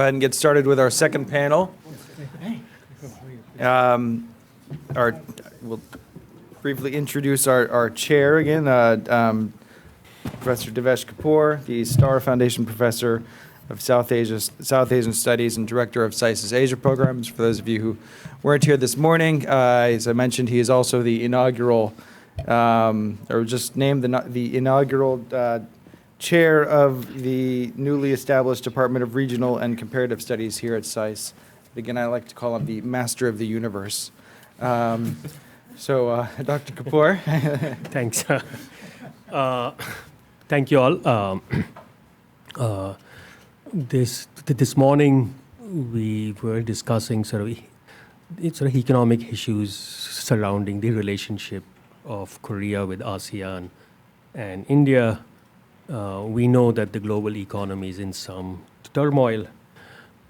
Go ahead and get started with our second panel. We'll briefly introduce our chair again, Professor Devesh Kapoor, the Starr Foundation Professor of South Asian Studies and Director of SAIS's Asia Programs. For those of you who weren't here this morning, as I mentioned, he is also the inaugural, or just named the inaugural chair of the newly established Department of Regional and Comparative Studies here at SAIS. Again, I like to call him the master of the universe. Dr. Kapoor. Thanks. Thank you all. This morning we were discussing sort of economic issues surrounding the relationship of Korea with ASEAN and India. We know that the global economy is in some turmoil,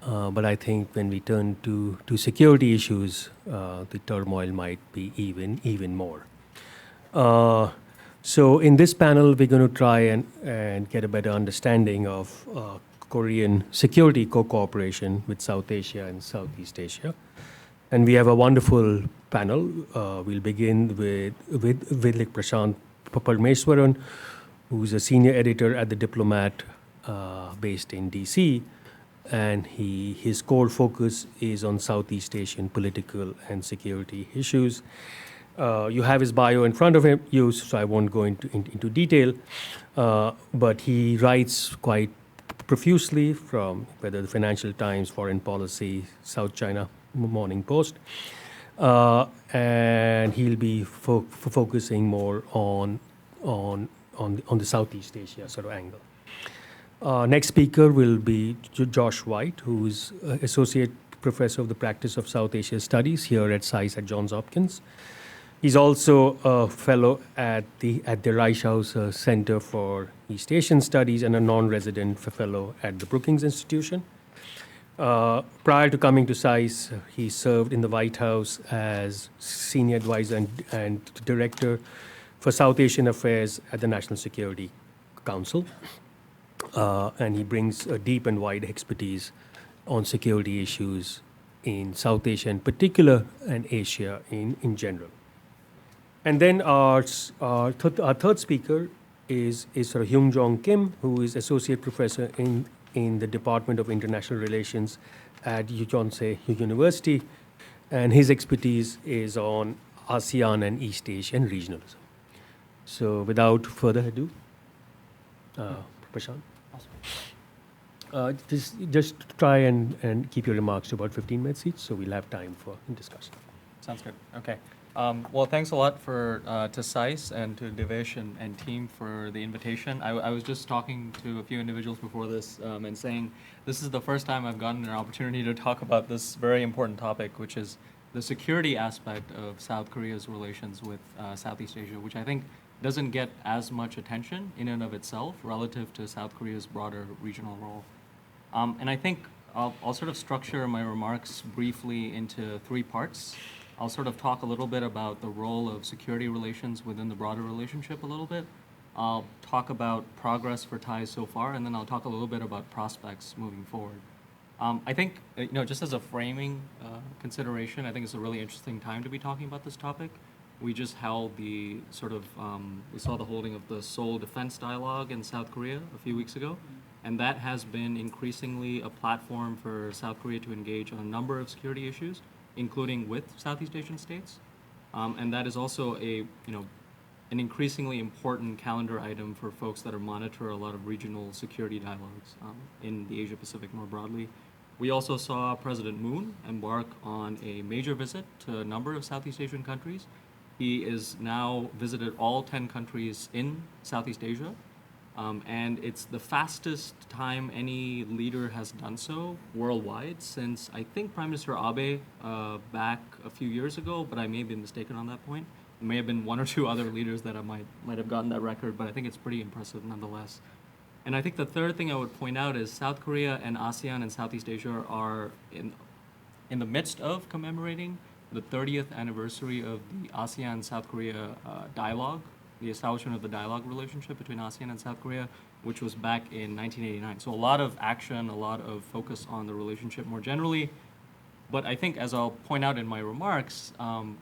but I think when we turn to security issues, the turmoil might be even more. So in this panel, we're going to try and get a better understanding of Korean security co-cooperation with South Asia and Southeast Asia. And we have a wonderful panel. We'll begin with Prashant Parmeswaran, who's a senior editor at The Diplomat based in DC. And his core focus is on Southeast Asian political and security issues. You have his bio in front of you, so I won't go into detail. But he writes quite profusely from whether the Financial Times, Foreign Policy, South China Morning Post. And he'll be focusing more on the Southeast Asia sort of angle. Next speaker will be Josh White, who is Associate Professor of the Practice of South Asia Studies here at SAIS at Johns Hopkins. He's also a fellow at the Rice House Center for East Asian Studies and a non-resident fellow at the Brookings Institution. Prior to coming to SAIS, he served in the White House as Senior Advisor and Director for South Asian Affairs at the National Security Council. And he brings a deep and wide expertise on security issues in South Asia in particular and Asia in general. And then our third speaker is Sir Hyung Jong Kim, who is Associate Professor in the Department of International Relations at Yonsei University. And his expertise is on ASEAN and East Asian regionalism. So without further ado, Prashant. Awesome. Just try and keep your remarks to about 15 minutes each, so we'll have time for discussion. Sounds good. Okay. Well, thanks a lot to SAIS and to Devesh and team for the invitation. I was just talking to a few individuals before this and saying this is the first time I've gotten an opportunity to talk about this very important topic, which is the security aspect of South Korea's relations with Southeast Asia, which I think doesn't get as much attention in and of itself relative to South Korea's broader regional role. And I think I'll sort of structure my remarks briefly into three parts. I'll sort of talk a little bit about the role of security relations within the broader relationship a little bit. I'll talk about progress for ties so far, and then I'll talk a little bit about prospects moving forward. I think, just as a framing consideration, I think it's a really interesting time to be talking about this topic. We just held the sort of, we saw the holding of the Seoul Defense Dialogue in South Korea a few weeks ago, and that has been increasingly a platform for South Korea to engage on a number of security issues, including with Southeast Asian states. And that is also an increasingly important calendar item for folks that monitor a lot of regional security dialogues in the Asia Pacific more broadly. We also saw President Moon embark on a major visit to a number of Southeast Asian countries. He is now visited all 10 countries in Southeast Asia. And it's the fastest time any leader has done so worldwide since, I think, Prime Minister Abe back a few years ago, but I may have been mistaken on that point. There may have been one or two other leaders that I might have gotten that record, but I think it's pretty impressive nonetheless. And I think the third thing I would point out is South Korea and ASEAN and Southeast Asia are in the midst of commemorating the 30th anniversary of the ASEAN-South Korea dialogue, the establishment of the dialogue relationship between ASEAN and South Korea, which was back in 1989. So a lot of action, a lot of focus on the relationship more generally. But I think, as I'll point out in my remarks,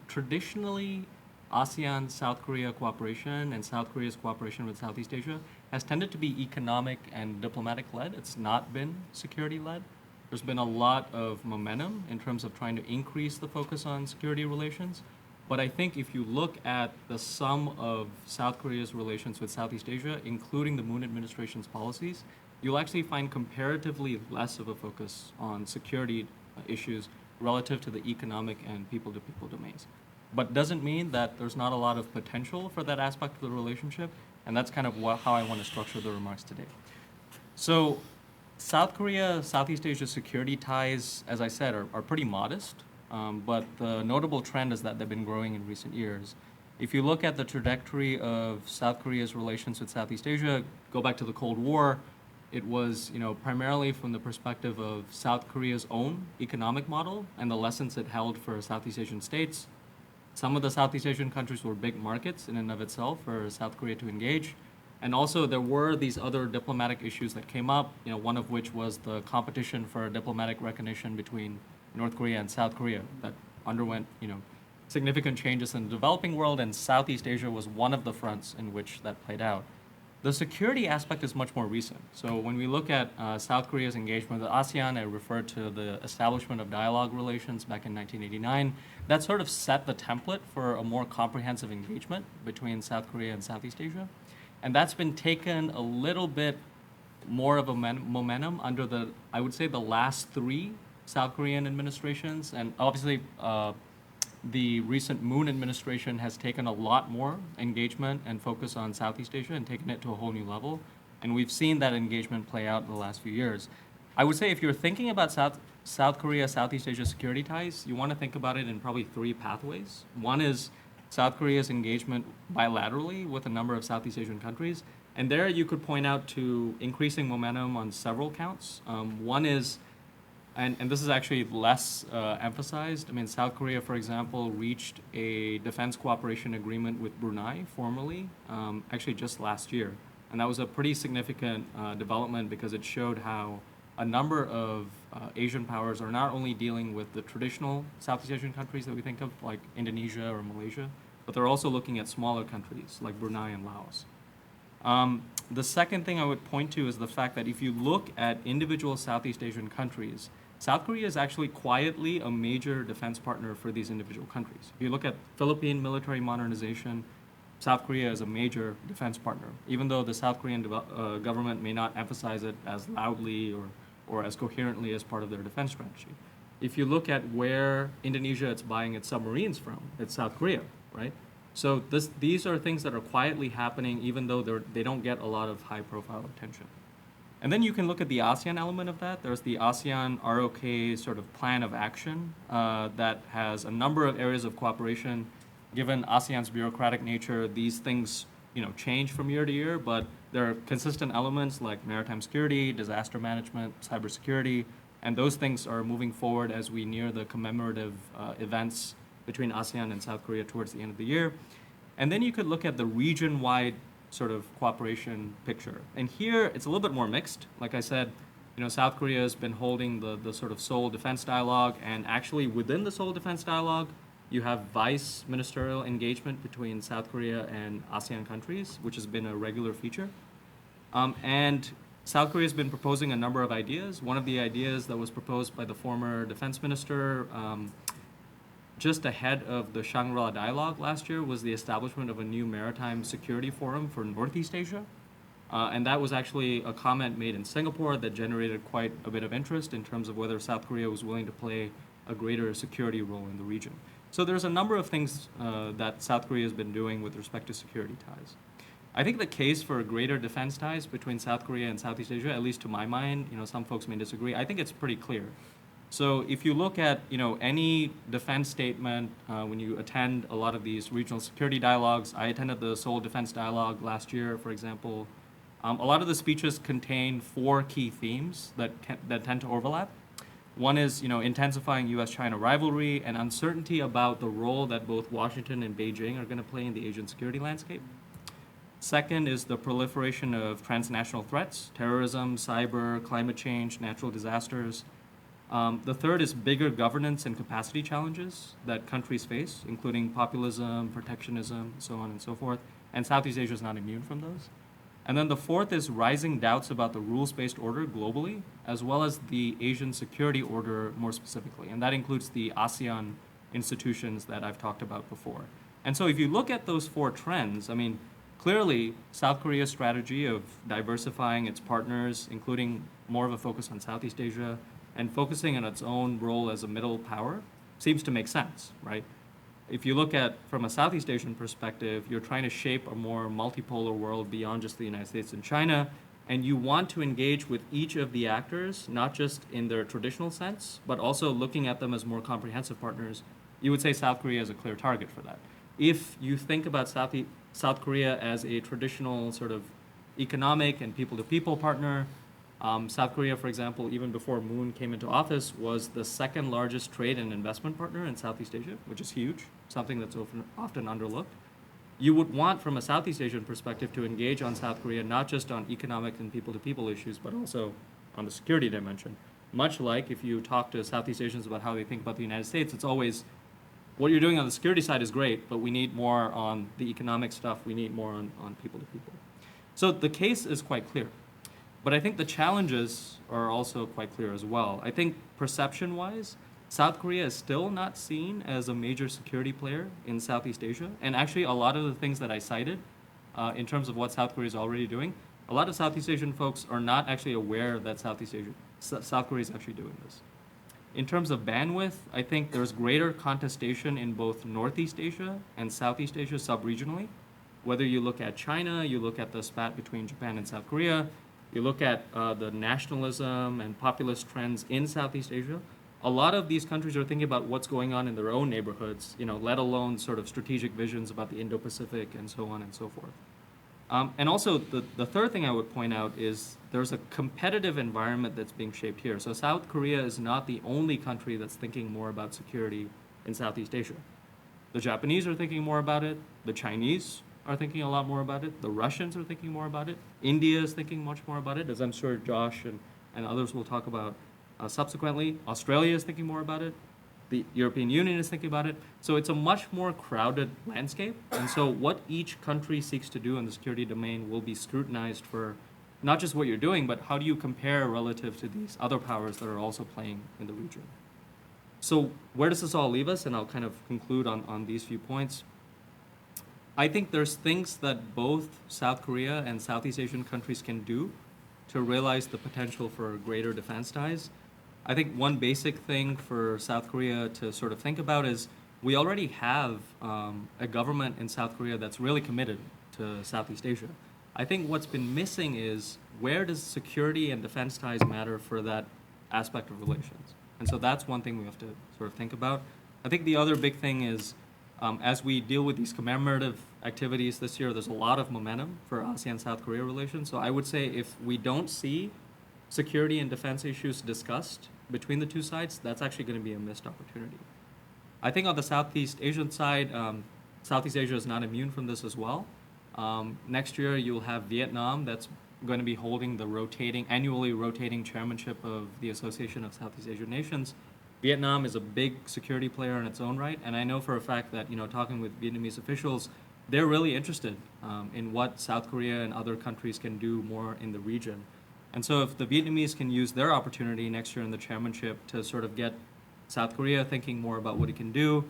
traditionally, ASEAN-South Korea cooperation and South Korea's cooperation with Southeast Asia has tended to be economic and diplomatic-led. It's not been security-led. There's been a lot of momentum in terms of trying to increase the focus on security relations. But I think if you look at the sum of South Korea's relations with Southeast Asia, including the Moon administration's policies, you'll actually find comparatively less of a focus on security issues relative to the economic and people-to-people domains. But doesn't mean that there's not a lot of potential for that aspect of the relationship, and that's kind of how I want to structure the remarks today. So South Korea, Southeast Asia security ties, as I said, are pretty modest, but the notable trend is that they've been growing in recent years. If you look at the trajectory of South Korea's relations with Southeast Asia, go back to the Cold War, it was, primarily from the perspective of South Korea's own economic model and the lessons it held for Southeast Asian states. Some of the Southeast Asian countries were big markets in and of itself for South Korea to engage. And also there were these other diplomatic issues that came up, one of which was the competition for diplomatic recognition between North Korea and South Korea that underwent, significant changes in the developing world, and Southeast Asia was one of the fronts in which that played out. The security aspect is much more recent. So when we look at South Korea's engagement with ASEAN, I referred to the establishment of dialogue relations back in 1989. That sort of set the template for a more comprehensive engagement between South Korea and Southeast Asia. And that's been taken a little bit more of a momentum under I would say, the last 3 South Korean administrations. And obviously, the recent Moon administration has taken a lot more engagement and focus on Southeast Asia and taken it to a whole new level. And we've seen that engagement play out in the last few years. I would say if you're thinking about South Korea, Southeast Asia security ties, you want to think about it in probably 3 pathways. One is South Korea's engagement bilaterally with a number of Southeast Asian countries. And there you could point out to increasing momentum on several counts. One is, and this is actually less emphasized. I mean, South Korea, for example, reached a defense cooperation agreement with Brunei formally, actually just last year. And that was a pretty significant development because it showed how a number of Asian powers are not only dealing with the traditional Southeast Asian countries that we think of, like Indonesia or Malaysia, but they're also looking at smaller countries like Brunei and Laos. The second thing I would point to is the fact that if you look at individual Southeast Asian countries, South Korea is actually quietly a major defense partner for these individual countries. If you look at Philippine military modernization, South Korea is a major defense partner, even though the South Korean government may not emphasize it as loudly or as coherently as part of their defense strategy. If you look at where Indonesia is buying its submarines from, it's South Korea, right? So these are things that are quietly happening even though they don't get a lot of high-profile attention. And then you can look at the ASEAN element of that. There's the ASEAN ROK sort of plan of action that has a number of areas of cooperation. Given ASEAN's bureaucratic nature, these things change from year to year, but there are consistent elements like maritime security, disaster management, cybersecurity, and those things are moving forward as we near the commemorative events between ASEAN and South Korea towards the end of the year. And then you could look at the region-wide sort of cooperation picture. And here, it's a little bit more mixed. Like I said, South Korea has been holding the sort of Seoul Defense Dialogue, and actually within the Seoul Defense Dialogue, you have vice ministerial engagement between South Korea and ASEAN countries, which has been a regular feature. And South Korea has been proposing a number of ideas. One of the ideas that was proposed by the former defense minister just ahead of the Shangri-La Dialogue last year was the establishment of a new maritime security forum for Northeast Asia. And that was actually a comment made in Singapore that generated quite a bit of interest in terms of whether South Korea was willing to play a greater security role in the region. So there's a number of things that South Korea has been doing with respect to security ties. I think the case for greater defense ties between South Korea and Southeast Asia, at least to my mind, some folks may disagree, I think it's pretty clear. So if you look at any defense statement, when you attend a lot of these regional security dialogues, I attended the Seoul Defense Dialogue last year, for example. A lot of the speeches contain 4 key themes that tend to overlap. One is intensifying U.S.-China rivalry and uncertainty about the role that both Washington and Beijing are going to play in the Asian security landscape. Second is the proliferation of transnational threats, terrorism, cyber, climate change, natural disasters. The third is bigger governance and capacity challenges that countries face, including populism, protectionism, so on and so forth. And Southeast Asia is not immune from those. And then the fourth is rising doubts about the rules-based order globally, as well as the Asian security order more specifically. And that includes the ASEAN institutions that I've talked about before. And so if you look at those four trends, I mean, clearly South Korea's strategy of diversifying its partners, including more of a focus on Southeast Asia, and focusing on its own role as a middle power, seems to make sense, right? If you look at from a Southeast Asian perspective, you're trying to shape a more multipolar world beyond just the United States and China, and you want to engage with each of the actors, not just in their traditional sense, but also looking at them as more comprehensive partners. You would say South Korea is a clear target for that. If you think about South Korea as a traditional sort of economic and people-to-people partner, South Korea, for example, even before Moon came into office, was the second largest trade and investment partner in Southeast Asia, which is huge, something that's often underlooked. You would want, from a Southeast Asian perspective, to engage on South Korea, not just on economic and people-to-people issues, but also on the security dimension. Much like if you talk to Southeast Asians about how they think about the United States, it's always, what you're doing on the security side is great, but we need more on the economic stuff, we need more on people-to-people. So the case is quite clear. But I think the challenges are also quite clear as well. I think perception-wise, South Korea is still not seen as a major security player in Southeast Asia. And actually, a lot of the things that I cited in terms of what South Korea is already doing, a lot of Southeast Asian folks are not actually aware that South Korea is actually doing this. In terms of bandwidth, I think there's greater contestation in both Northeast Asia and Southeast Asia sub-regionally. Whether you look at China, you look at the spat between Japan and South Korea, you look at the nationalism and populist trends in Southeast Asia, a lot of these countries are thinking about what's going on in their own neighborhoods, let alone sort of strategic visions about the Indo-Pacific and so on and so forth. And also, the third thing I would point out is there's a competitive environment that's being shaped here. So South Korea is not the only country that's thinking more about security in Southeast Asia. The Japanese are thinking more about it. The Chinese are thinking a lot more about it. The Russians are thinking more about it. India is thinking much more about it, as I'm sure Josh and others will talk about subsequently. Australia is thinking more about it. The European Union is thinking about it. So it's a much more crowded landscape. And so what each country seeks to do in the security domain will be scrutinized for not just what you're doing, but how do you compare relative to these other powers that are also playing in the region. So where does this all leave us? And I'll kind of conclude on these few points. I think there's things that both South Korea and Southeast Asian countries can do to realize the potential for greater defense ties. I think one basic thing for South Korea to sort of think about is we already have a government in South Korea that's really committed to Southeast Asia. I think what's been missing is where does security and defense ties matter for that aspect of relations? And so that's one thing we have to sort of think about. I think the other big thing is as we deal with these commemorative activities this year, there's a lot of momentum for ASEAN-South Korea relations. So I would say if we don't see security and defense issues discussed between the two sides, that's actually going to be a missed opportunity. I think on the Southeast Asian side, Southeast Asia is not immune from this as well. Next year, you'll have Vietnam that's going to be holding the annually rotating chairmanship of the Association of Southeast Asian Nations. Vietnam is a big security player in its own right, and I know for a fact that, talking with Vietnamese officials, they're really interested in what South Korea and other countries can do more in the region. And so if the Vietnamese can use their opportunity next year in the chairmanship to sort of get South Korea thinking more about what it can do,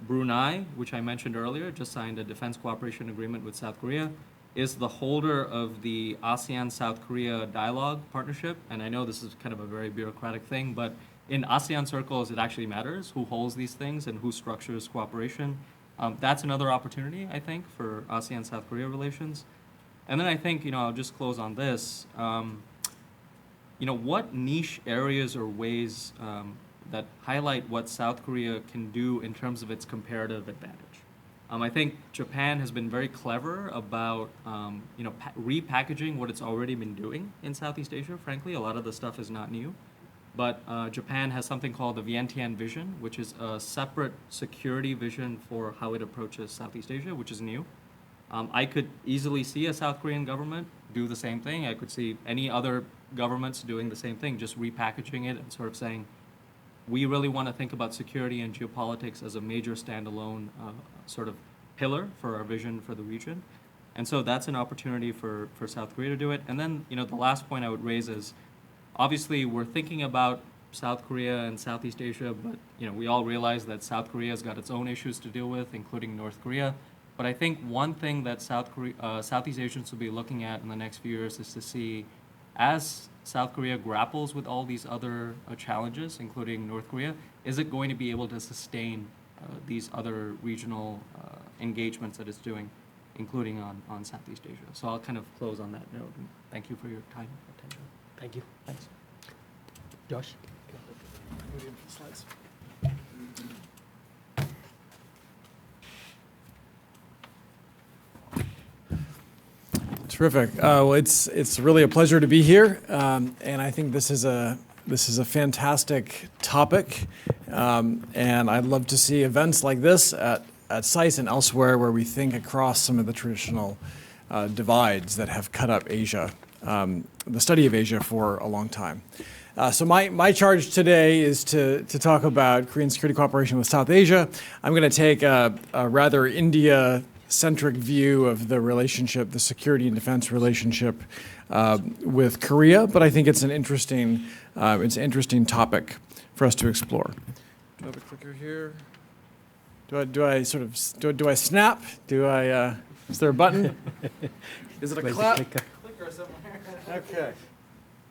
Brunei, which I mentioned earlier, just signed a defense cooperation agreement with South Korea, is the holder of the ASEAN-South Korea dialogue partnership. And I know this is kind of a very bureaucratic thing, but in ASEAN circles, it actually matters who holds these things and who structures cooperation. That's another opportunity, I think, for ASEAN-South Korea relations. And then I think, I'll just close on this. What niche areas or ways that highlight what South Korea can do in terms of its comparative advantage? I think Japan has been very clever about, repackaging what it's already been doing in Southeast Asia. Frankly, a lot of the stuff is not new. But Japan has something called the Vientiane Vision, which is a separate security vision for how it approaches Southeast Asia, which is new. I could easily see a South Korean government do the same thing. I could see any other governments doing the same thing, just repackaging it and sort of saying, we really want to think about security and geopolitics as a major standalone sort of pillar for our vision for the region. And so that's an opportunity for South Korea to do it. And then, the last point I would raise is, obviously, we're thinking about South Korea and Southeast Asia, but, we all realize that South Korea's got its own issues to deal with, including North Korea. But I think one thing that Southeast Asians will be looking at in the next few years is to see, as South Korea grapples with all these other challenges, including North Korea, is it going to be able to sustain these other regional engagements that it's doing, including on Southeast Asia? So I'll kind of close on that note, and thank you for your time and attention. Thank you. Thanks. Josh? Terrific. Well, it's really a pleasure to be here, and I think this is a fantastic topic, and I'd love to see events like this at SAIS and elsewhere where we think across some of the traditional divides that have cut up Asia, the study of Asia for a long time. So my charge today is to talk about Korean security cooperation with South Asia. I'm going to take a rather India-centric view of the relationship, the security and defense relationship with Korea, but I think it's an interesting topic for us to explore. Do I have a clicker here? Do I snap? Is there a button? Is it a Where's the clap? clicker? Clicker somewhere. Okay.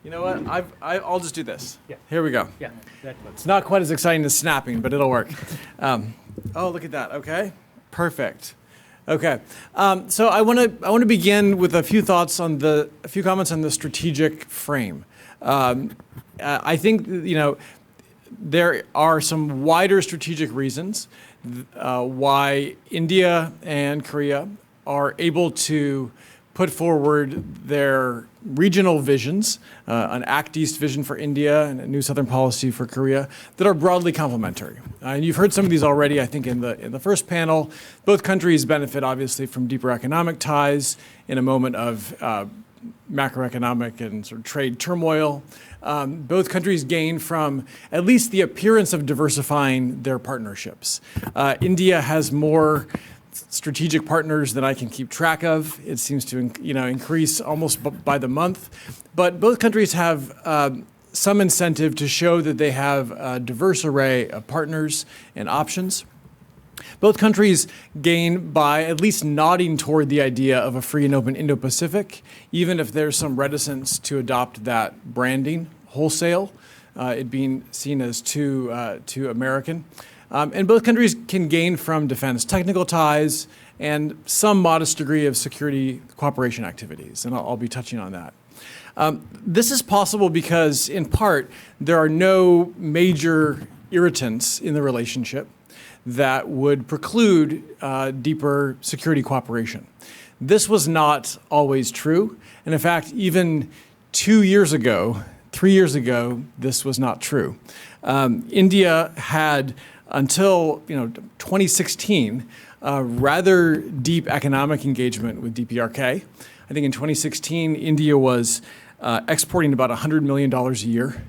You know what? I'll just do this. Yeah. Here we go. Yeah, that one. It's not quite as exciting as snapping, but it'll work. Oh, look at that. Okay. Perfect. Okay. So I want to begin with a few comments on the strategic frame. I think there are some wider strategic reasons why India and Korea are able to put forward their regional visions, an Act East vision for India and a new Southern policy for Korea, that are broadly complementary. And you've heard some of these already, I think, in the first panel. Both countries benefit, obviously, from deeper economic ties in a moment of macroeconomic and sort of trade turmoil. Both countries gain from at least the appearance of diversifying their partnerships. India has more strategic partners than I can keep track of. It seems to increase almost by the month. But both countries have some incentive to show that they have a diverse array of partners and options. Both countries gain by at least nodding toward the idea of a free and open Indo-Pacific, even if there's some reticence to adopt that branding wholesale, it being seen as too American. And both countries can gain from defense technical ties and some modest degree of security cooperation activities, and I'll be touching on that. This is possible because, in part, there are no major irritants in the relationship that would preclude deeper security cooperation. This was not always true, and in fact, even 3 years ago, this was not true. India had, until 2016, rather deep economic engagement with DPRK. I think in 2016, India was exporting about $100 million a year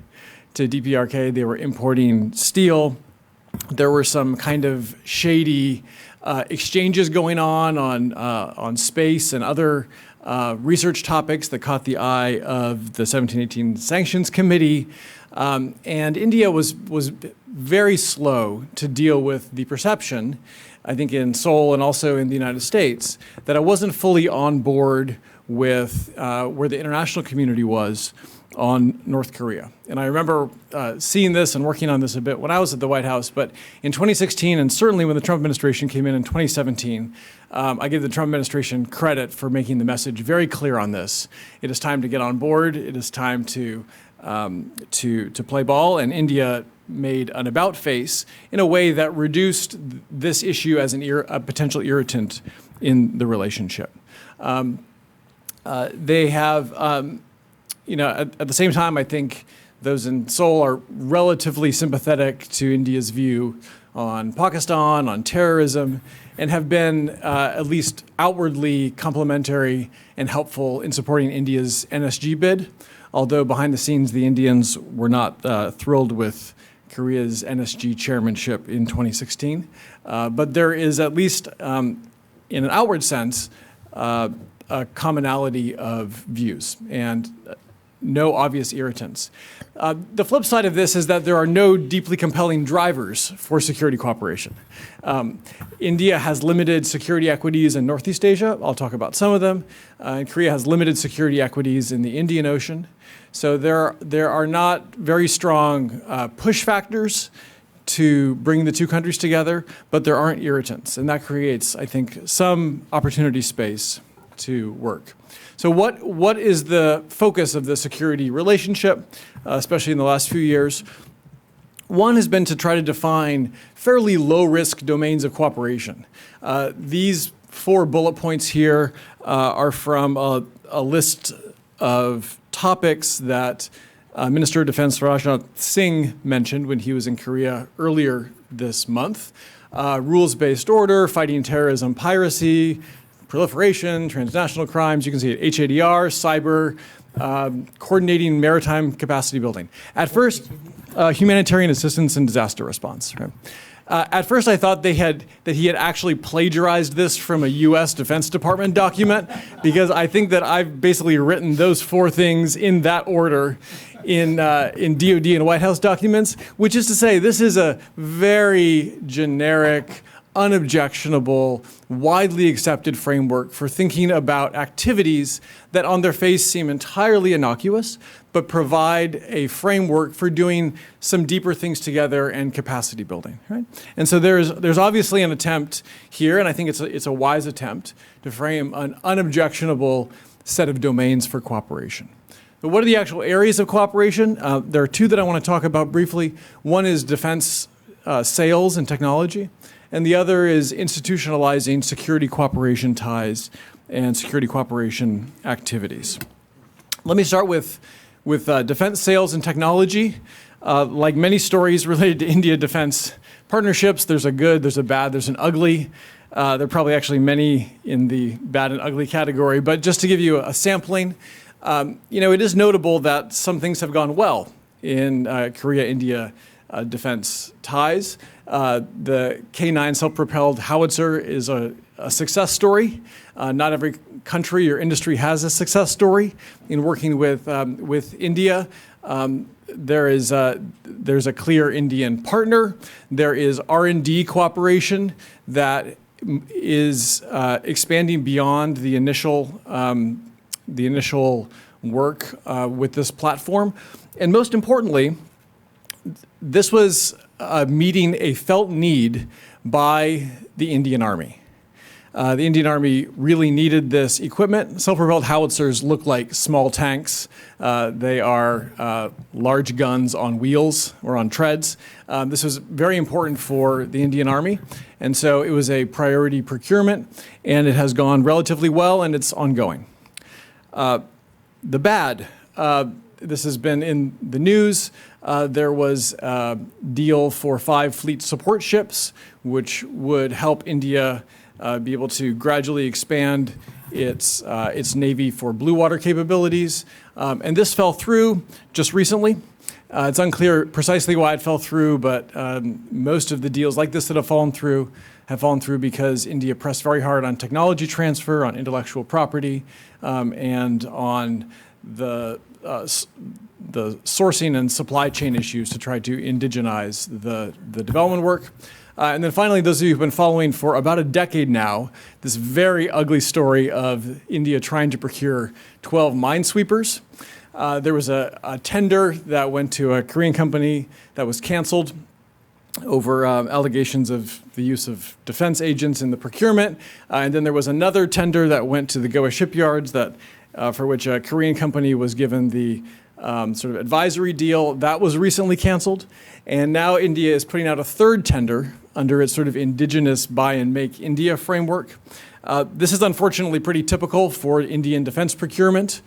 to DPRK. They were importing steel. There were some kind of shady exchanges going on space and other research topics that caught the eye of the 1718 Sanctions Committee. And India was very slow to deal with the perception, I think in Seoul and also in the United States, that it wasn't fully on board with where the international community was on North Korea. And I remember seeing this and working on this a bit when I was at the White House, but in 2016, and certainly when the Trump administration came in 2017, I give the Trump administration credit for making the message very clear on this. It is time to get on board. It is time to play ball, and India made an about face in a way that reduced this issue as a potential irritant in the relationship. They have, at the same time, I think those in Seoul are relatively sympathetic to India's view on Pakistan, on terrorism, and have been at least outwardly complementary and helpful in supporting India's NSG bid, although behind the scenes the Indians were not thrilled with Korea's NSG chairmanship in 2016. But there is, at least in an outward sense, a commonality of views and no obvious irritants. The flip side of this is that there are no deeply compelling drivers for security cooperation. India has limited security equities in Northeast Asia. I'll talk about some of them. And Korea has limited security equities in the Indian Ocean. So there are not very strong push factors to bring the two countries together, but there aren't irritants. And that creates, I think, some opportunity space to work. So what is the focus of the security relationship, especially in the last few years? One has been to try to define fairly low-risk domains of cooperation. These 4 bullet points here are from a list of topics that Minister of Defense Rajnath Singh mentioned when he was in Korea earlier this month. Rules-based order, fighting terrorism, piracy, proliferation, transnational crimes. You can see it, HADR, cyber, coordinating maritime capacity building. At first, humanitarian assistance and disaster response. Right? At first, I thought that he had actually plagiarized this from a U.S. Defense Department document, because I think that I've basically written those 4 things in that order in DoD and White House documents, which is to say this is a very generic, unobjectionable, widely accepted framework for thinking about activities that on their face seem entirely innocuous, but provide a framework for doing some deeper things together and capacity building, right? And so there's obviously an attempt here, and I think it's a wise attempt to frame an unobjectionable set of domains for cooperation. But what are the actual areas of cooperation? There are 2 that I want to talk about briefly. One is defense sales and technology, and the other is institutionalizing security cooperation ties and security cooperation activities. Let me start with defense sales and technology. Like many stories related to India defense partnerships, there's a good, there's a bad, there's an ugly. There are probably actually many in the bad and ugly category, but just to give you a sampling, it is notable that some things have gone well in Korea-India defense ties. The K9 self-propelled howitzer is a success story. Not every country or industry has a success story in working with India. There's a clear Indian partner. There is R&D cooperation that is expanding beyond the initial work with this platform. And most importantly, this was meeting a felt need by the Indian Army. The Indian Army really needed this equipment. Self-propelled howitzers look like small tanks. They are large guns on wheels or on treads. This was very important for the Indian Army, and so it was a priority procurement, and it has gone relatively well, and it's ongoing. The bad, this has been in the news. There was a deal for 5 fleet support ships, which would help India be able to gradually expand its Navy for blue water capabilities. And this fell through just recently. It's unclear precisely why it fell through, but most of the deals like this that have fallen through because India pressed very hard on technology transfer, on intellectual property, and on the sourcing and supply chain issues to try to indigenize the development work. And then finally, those of you who've been following for about a decade now, this very ugly story of India trying to procure 12 minesweepers. There was a tender that went to a Korean company that was canceled over allegations of the use of defense agents in the procurement. And then there was another tender that went to the Goa shipyards for which a Korean company was given the sort of advisory deal. That was recently canceled. And now India is putting out a 3rd tender under its sort of indigenous buy and make India framework. This is unfortunately pretty typical for Indian defense procurement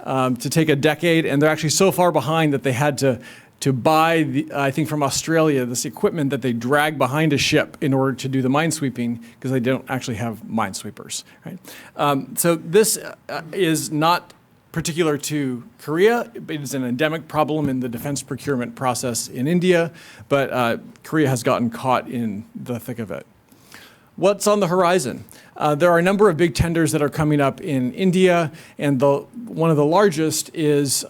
to take a decade, and they're actually so far behind that they had to to buy, I think from Australia, this equipment that they drag behind a ship in order to do the minesweeping because they don't actually have minesweepers. Right? So this is not particular to Korea. It is an endemic problem in the defense procurement process in India, but Korea has gotten caught in the thick of it. What's on the horizon? There are a number of big tenders that are coming up in India, and one of the largest is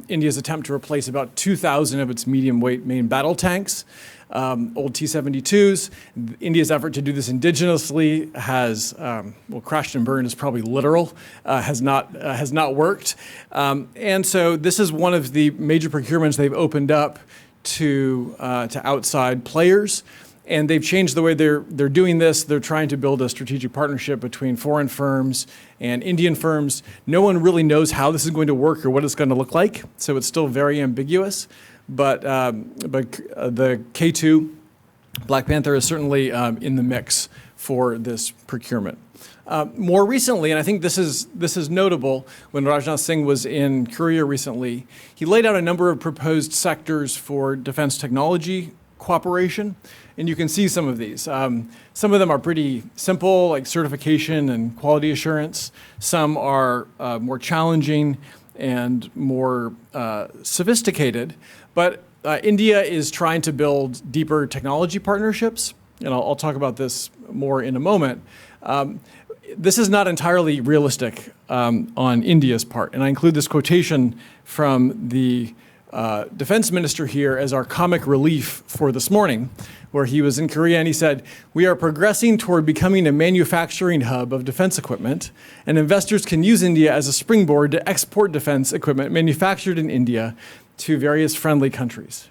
India's attempt to replace about 2,000 of its medium-weight main battle tanks, old T-72s. India's effort to do this indigenously has, well, crashed and burned is probably literal, has not worked. And so this is one of the major procurements they've opened up to outside players. And they've changed the way they're doing this. They're trying to build a strategic partnership between foreign firms and Indian firms. No one really knows how this is going to work or what it's going to look like, so it's still very ambiguous. But the K2 Black Panther is certainly in the mix for this procurement. More recently, and I think this is notable, when Rajnath Singh was in Korea recently, he laid out a number of proposed sectors for defense technology cooperation, and you can see some of these. Some of them are pretty simple, like certification and quality assurance. Some are more challenging and more sophisticated, but India is trying to build deeper technology partnerships, and I'll talk about this more in a moment. This is not entirely realistic on India's part, and I include this quotation from the defense minister here as our comic relief for this morning, where he was in Korea and he said, "We are progressing toward becoming a manufacturing hub of defense equipment, and investors can use India as a springboard to export defense equipment manufactured in India to various friendly countries."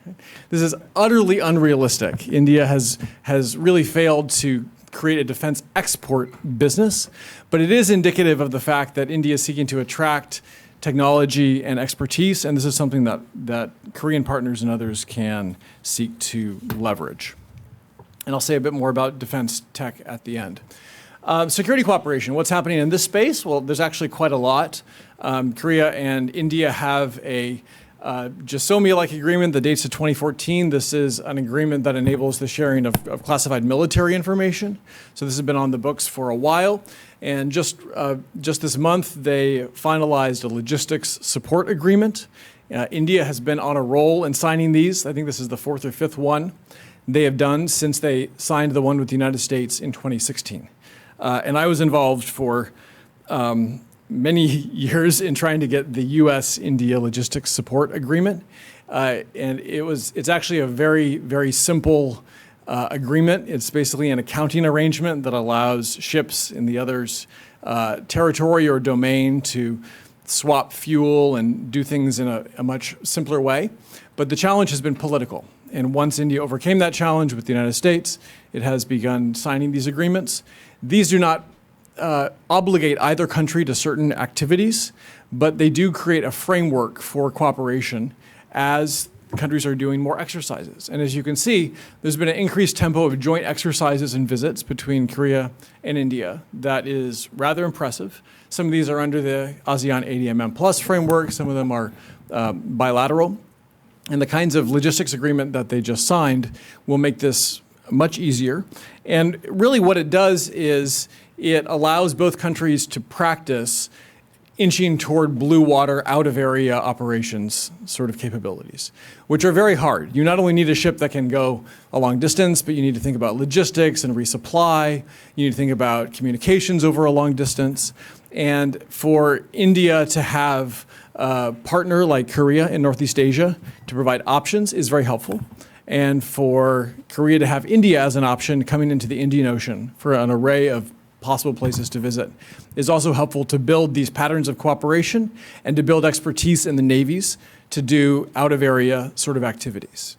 This is utterly unrealistic. India has really failed to create a defense export business, but it is indicative of the fact that India is seeking to attract technology and expertise, and this is something that Korean partners and others can seek to leverage. And I'll say a bit more about defense tech at the end. Security cooperation, what's happening in this space? Well, there's actually quite a lot. Korea and India have a JSOMIA-like agreement that dates to 2014. This is an agreement that enables the sharing of classified military information. So this has been on the books for a while. And just this month, they finalized a logistics support agreement. India has been on a roll in signing these. I think this is the fourth or fifth one they have done since they signed the one with the United States in 2016. And I was involved for many years in trying to get the U.S.-India logistics support agreement. And it's actually a very, very simple agreement. It's basically an accounting arrangement that allows ships in the other's territory or domain to swap fuel and do things in a much simpler way. But the challenge has been political. And once India overcame that challenge with the United States, it has begun signing these agreements. These do not obligate either country to certain activities, but they do create a framework for cooperation as countries are doing more exercises. And as you can see, there's been an increased tempo of joint exercises and visits between Korea and India that is rather impressive. Some of these are under the ASEAN ADMM Plus framework. Some of them are bilateral. And the kinds of logistics agreement that they just signed will make this much easier. And really what it does is it allows both countries to practice inching toward blue water, out-of-area operations sort of capabilities, which are very hard. You not only need a ship that can go a long distance, but you need to think about logistics and resupply. You need to think about communications over a long distance. And for India to have a partner like Korea in Northeast Asia to provide options is very helpful. And for Korea to have India as an option coming into the Indian Ocean for an array of possible places to visit is also helpful to build these patterns of cooperation and to build expertise in the navies to do out-of-area sort of activities.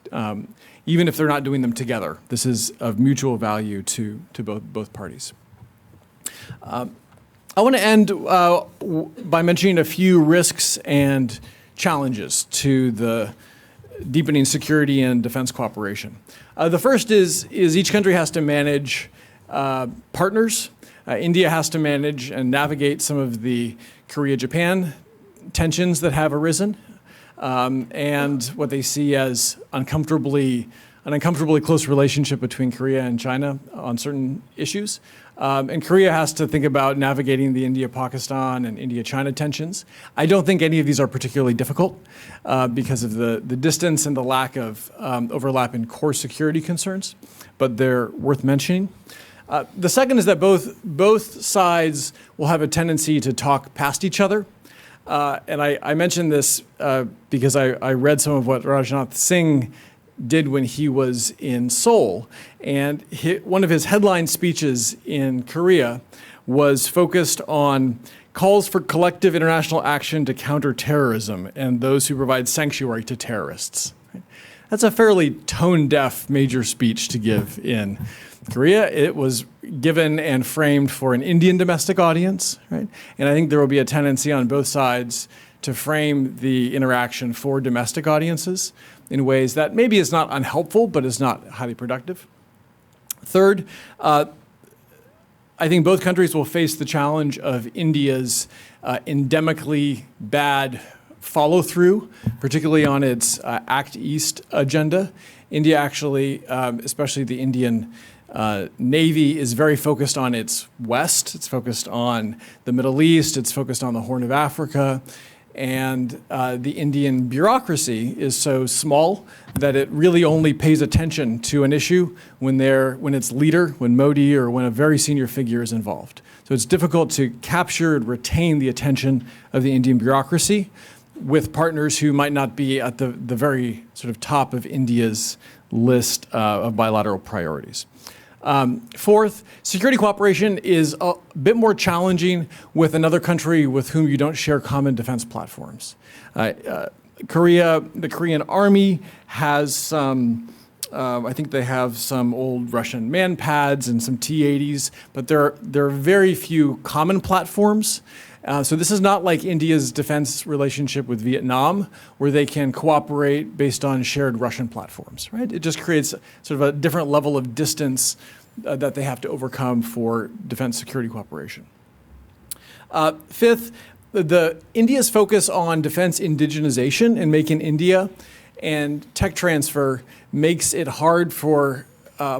Even if they're not doing them together, this is of mutual value to both parties. I want to end by mentioning a few risks and challenges to the deepening security and defense cooperation. The first is each country has to manage partners. India has to manage and navigate some of the Korea-Japan tensions that have arisen. and what they see as an uncomfortably close relationship between Korea and China on certain issues. And Korea has to think about navigating the India-Pakistan and India-China tensions. I don't think any of these are particularly difficult because of the distance and the lack of overlap in core security concerns, but they're worth mentioning. The second is that both sides will have a tendency to talk past each other. And I mentioned this because I read some of what Rajnath Singh did when he was in Seoul. And one of his headline speeches in Korea was focused on calls for collective international action to counter terrorism and those who provide sanctuary to terrorists. That's a fairly tone-deaf major speech to give in Korea. It was given and framed for an Indian domestic audience, right? And I think there will be a tendency on both sides to frame the interaction for domestic audiences in ways that maybe is not unhelpful, but is not highly productive. Third, I think both countries will face the challenge of India's endemically bad follow-through, particularly on its Act East agenda. India actually, especially the Indian Navy, is very focused on its West. It's focused on the Middle East. It's focused on the Horn of Africa. And the Indian bureaucracy is so small that it really only pays attention to an issue when its leader, when Modi, or when a very senior figure is involved. So it's difficult to capture and retain the attention of the Indian bureaucracy with partners who might not be at the very sort of top of India's list of bilateral priorities. Fourth, security cooperation is a bit more challenging with another country with whom you don't share common defense platforms. The Korean Army has some, I think they have some old Russian man-pads and some T-80s, but there are very few common platforms. So this is not like India's defense relationship with Vietnam, where they can cooperate based on shared Russian platforms, right? It just creates sort of a different level of distance that they have to overcome for defense security cooperation. Fifth, India's focus on defense indigenization and Make in India and tech transfer makes it hard for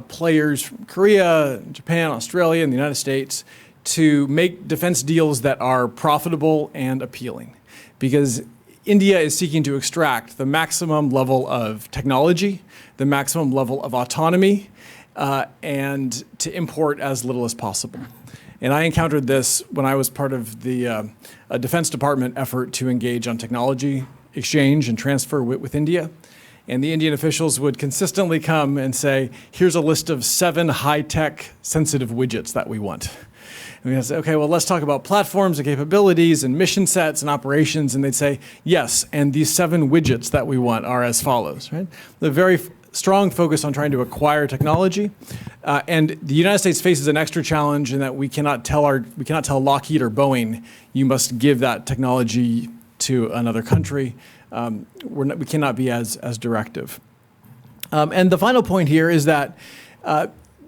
players from Korea, Japan, Australia, and the United States to make defense deals that are profitable and appealing, because India is seeking to extract the maximum level of technology, the maximum level of autonomy, and to import as little as possible. And I encountered this when I was part of the Defense Department effort to engage on technology exchange and transfer with India. And the Indian officials would consistently come and say, here's a list of 7 high-tech sensitive widgets that we want. And we'd say, okay, well, let's talk about platforms and capabilities and mission sets and operations. And they'd say, yes, and these 7 widgets that we want are as follows, right? The very strong focus on trying to acquire technology. And the United States faces an extra challenge in that we cannot tell Lockheed or Boeing, you must give that technology to another country. We cannot be as directive. And the final point here is that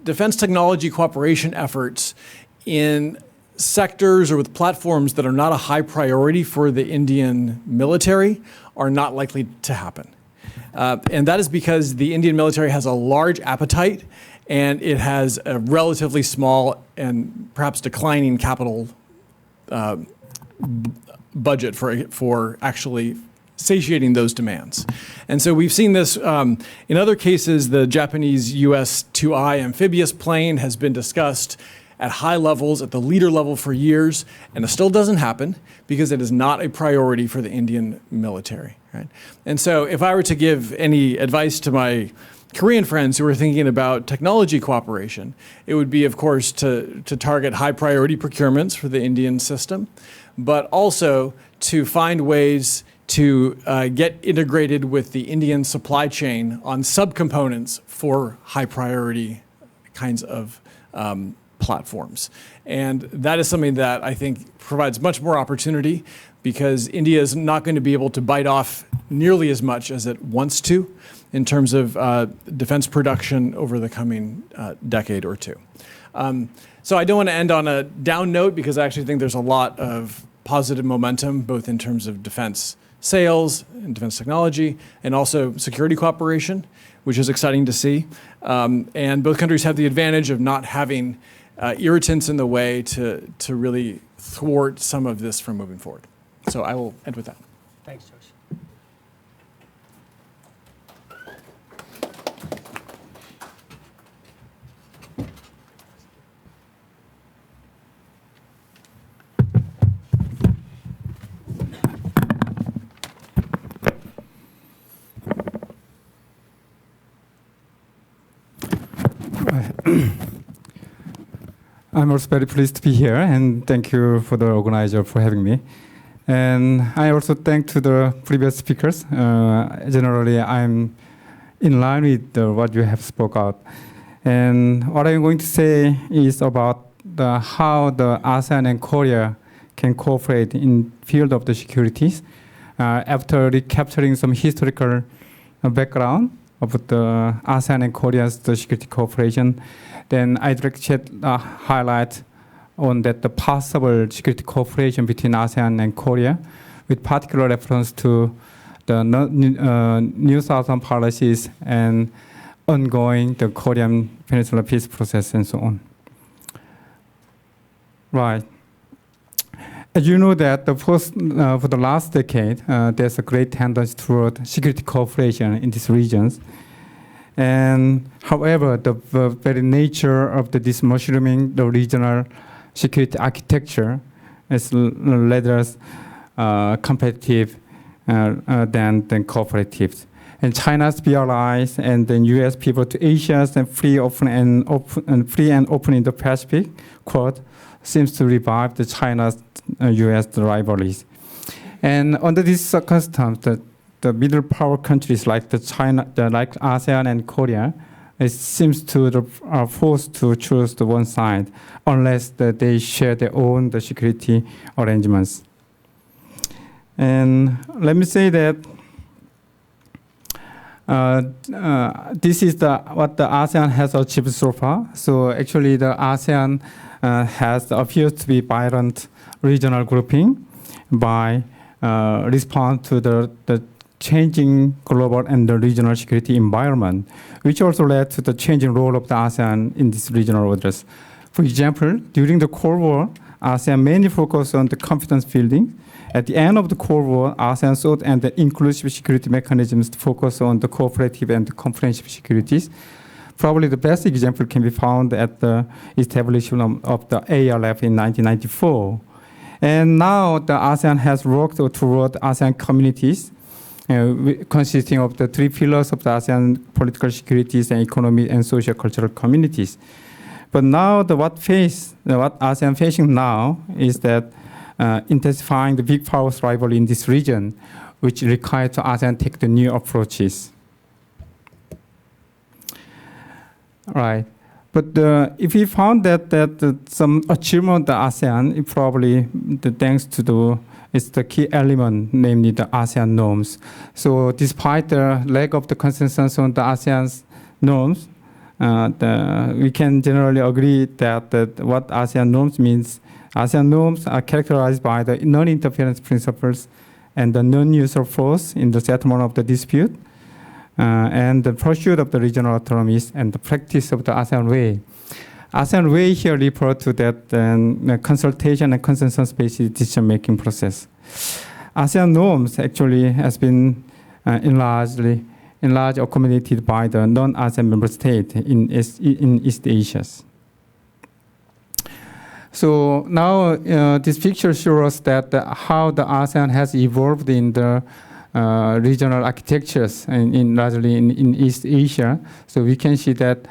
defense technology cooperation efforts in sectors or with platforms that are not a high priority for the Indian military are not likely to happen. And that is because the Indian military has a large appetite and it has a relatively small and perhaps declining capital budget for actually satiating those demands. And so we've seen this in other cases. The Japanese US-2I amphibious plane has been discussed at high levels, at the leader level for years, and it still doesn't happen because it is not a priority for the Indian military, right? And so if I were to give any advice to my Korean friends who are thinking about technology cooperation, it would be, of course, to target high priority procurements for the Indian system, but also to find ways to get integrated with the Indian supply chain on subcomponents for high priority kinds of platforms. And that is something that I think provides much more opportunity because India is not going to be able to bite off nearly as much as it wants to in terms of defense production over the coming decade or two. So I don't want to end on a down note because I actually think there's a lot of positive momentum, both in terms of defense sales and defense technology, and also security cooperation, which is exciting to see. And both countries have the advantage of not having irritants in the way to really thwart some of this from moving forward. So I will end with that. Thanks, Josh. I'm also very pleased to be here, and thank you for the organizer for having me. And I also thank to the previous speakers. Generally, I'm in line with what you have spoke out. And what I'm going to say is about how the ASEAN and Korea can cooperate in field of the securities. After recapturing some historical background of the ASEAN and Korea's the security cooperation, then I'd like to shed highlight on that the possible security cooperation between ASEAN and Korea, with particular reference to the New Southern policies and ongoing the Korean Peninsula peace process and so on. Right. As you know that for the last decade, there's a great tendency toward security cooperation in these regions. And however, the very nature of this mushrooming, the regional security architecture is led us competitive than cooperative. And China's BRIs and then U.S. pivot to Asia's and free and open Indo-Pacific Quad seems to revive the China's U.S. rivalries. And under these circumstances, the middle power countries like like ASEAN and Korea, it seems to are forced to choose the one side unless they share their own security arrangements. And let me say that this is what the ASEAN has achieved so far. So actually, the ASEAN appears to be violent regional grouping by respond to the changing global and the regional security environment, which also led to the changing role of the ASEAN in this regional orders. For example, during the Cold War, ASEAN mainly focused on the confidence building. At the end of the Cold War, ASEAN sought and the inclusive security mechanisms to focus on the cooperative and the comprehensive securities. Probably the best example can be found at the establishment of the ALF in 1994. And now the ASEAN has worked toward ASEAN communities, consisting of the three pillars of the ASEAN political securities and economic and social cultural communities. But now what ASEAN facing now is that intensifying the big powers rivalry in this region, which requires ASEAN take the new approaches. Right. But if we found that some achievement of the ASEAN, it probably thanks to it's the key element, namely the ASEAN norms. So despite the lack of the consensus on the ASEAN's norms, we can generally agree that what ASEAN norms means. ASEAN norms are characterized by the non-interference principles and the non-use of force in the settlement of the dispute, and the pursuit of the regional autonomies and the practice of the ASEAN way. ASEAN way here refer to that consultation and consensus-based decision-making process. ASEAN norms actually has been enlarged accommodated by the non-ASEAN member state in East Asia. So now this picture shows us that how the ASEAN has evolved in the regional architectures largely in East Asia. So we can see that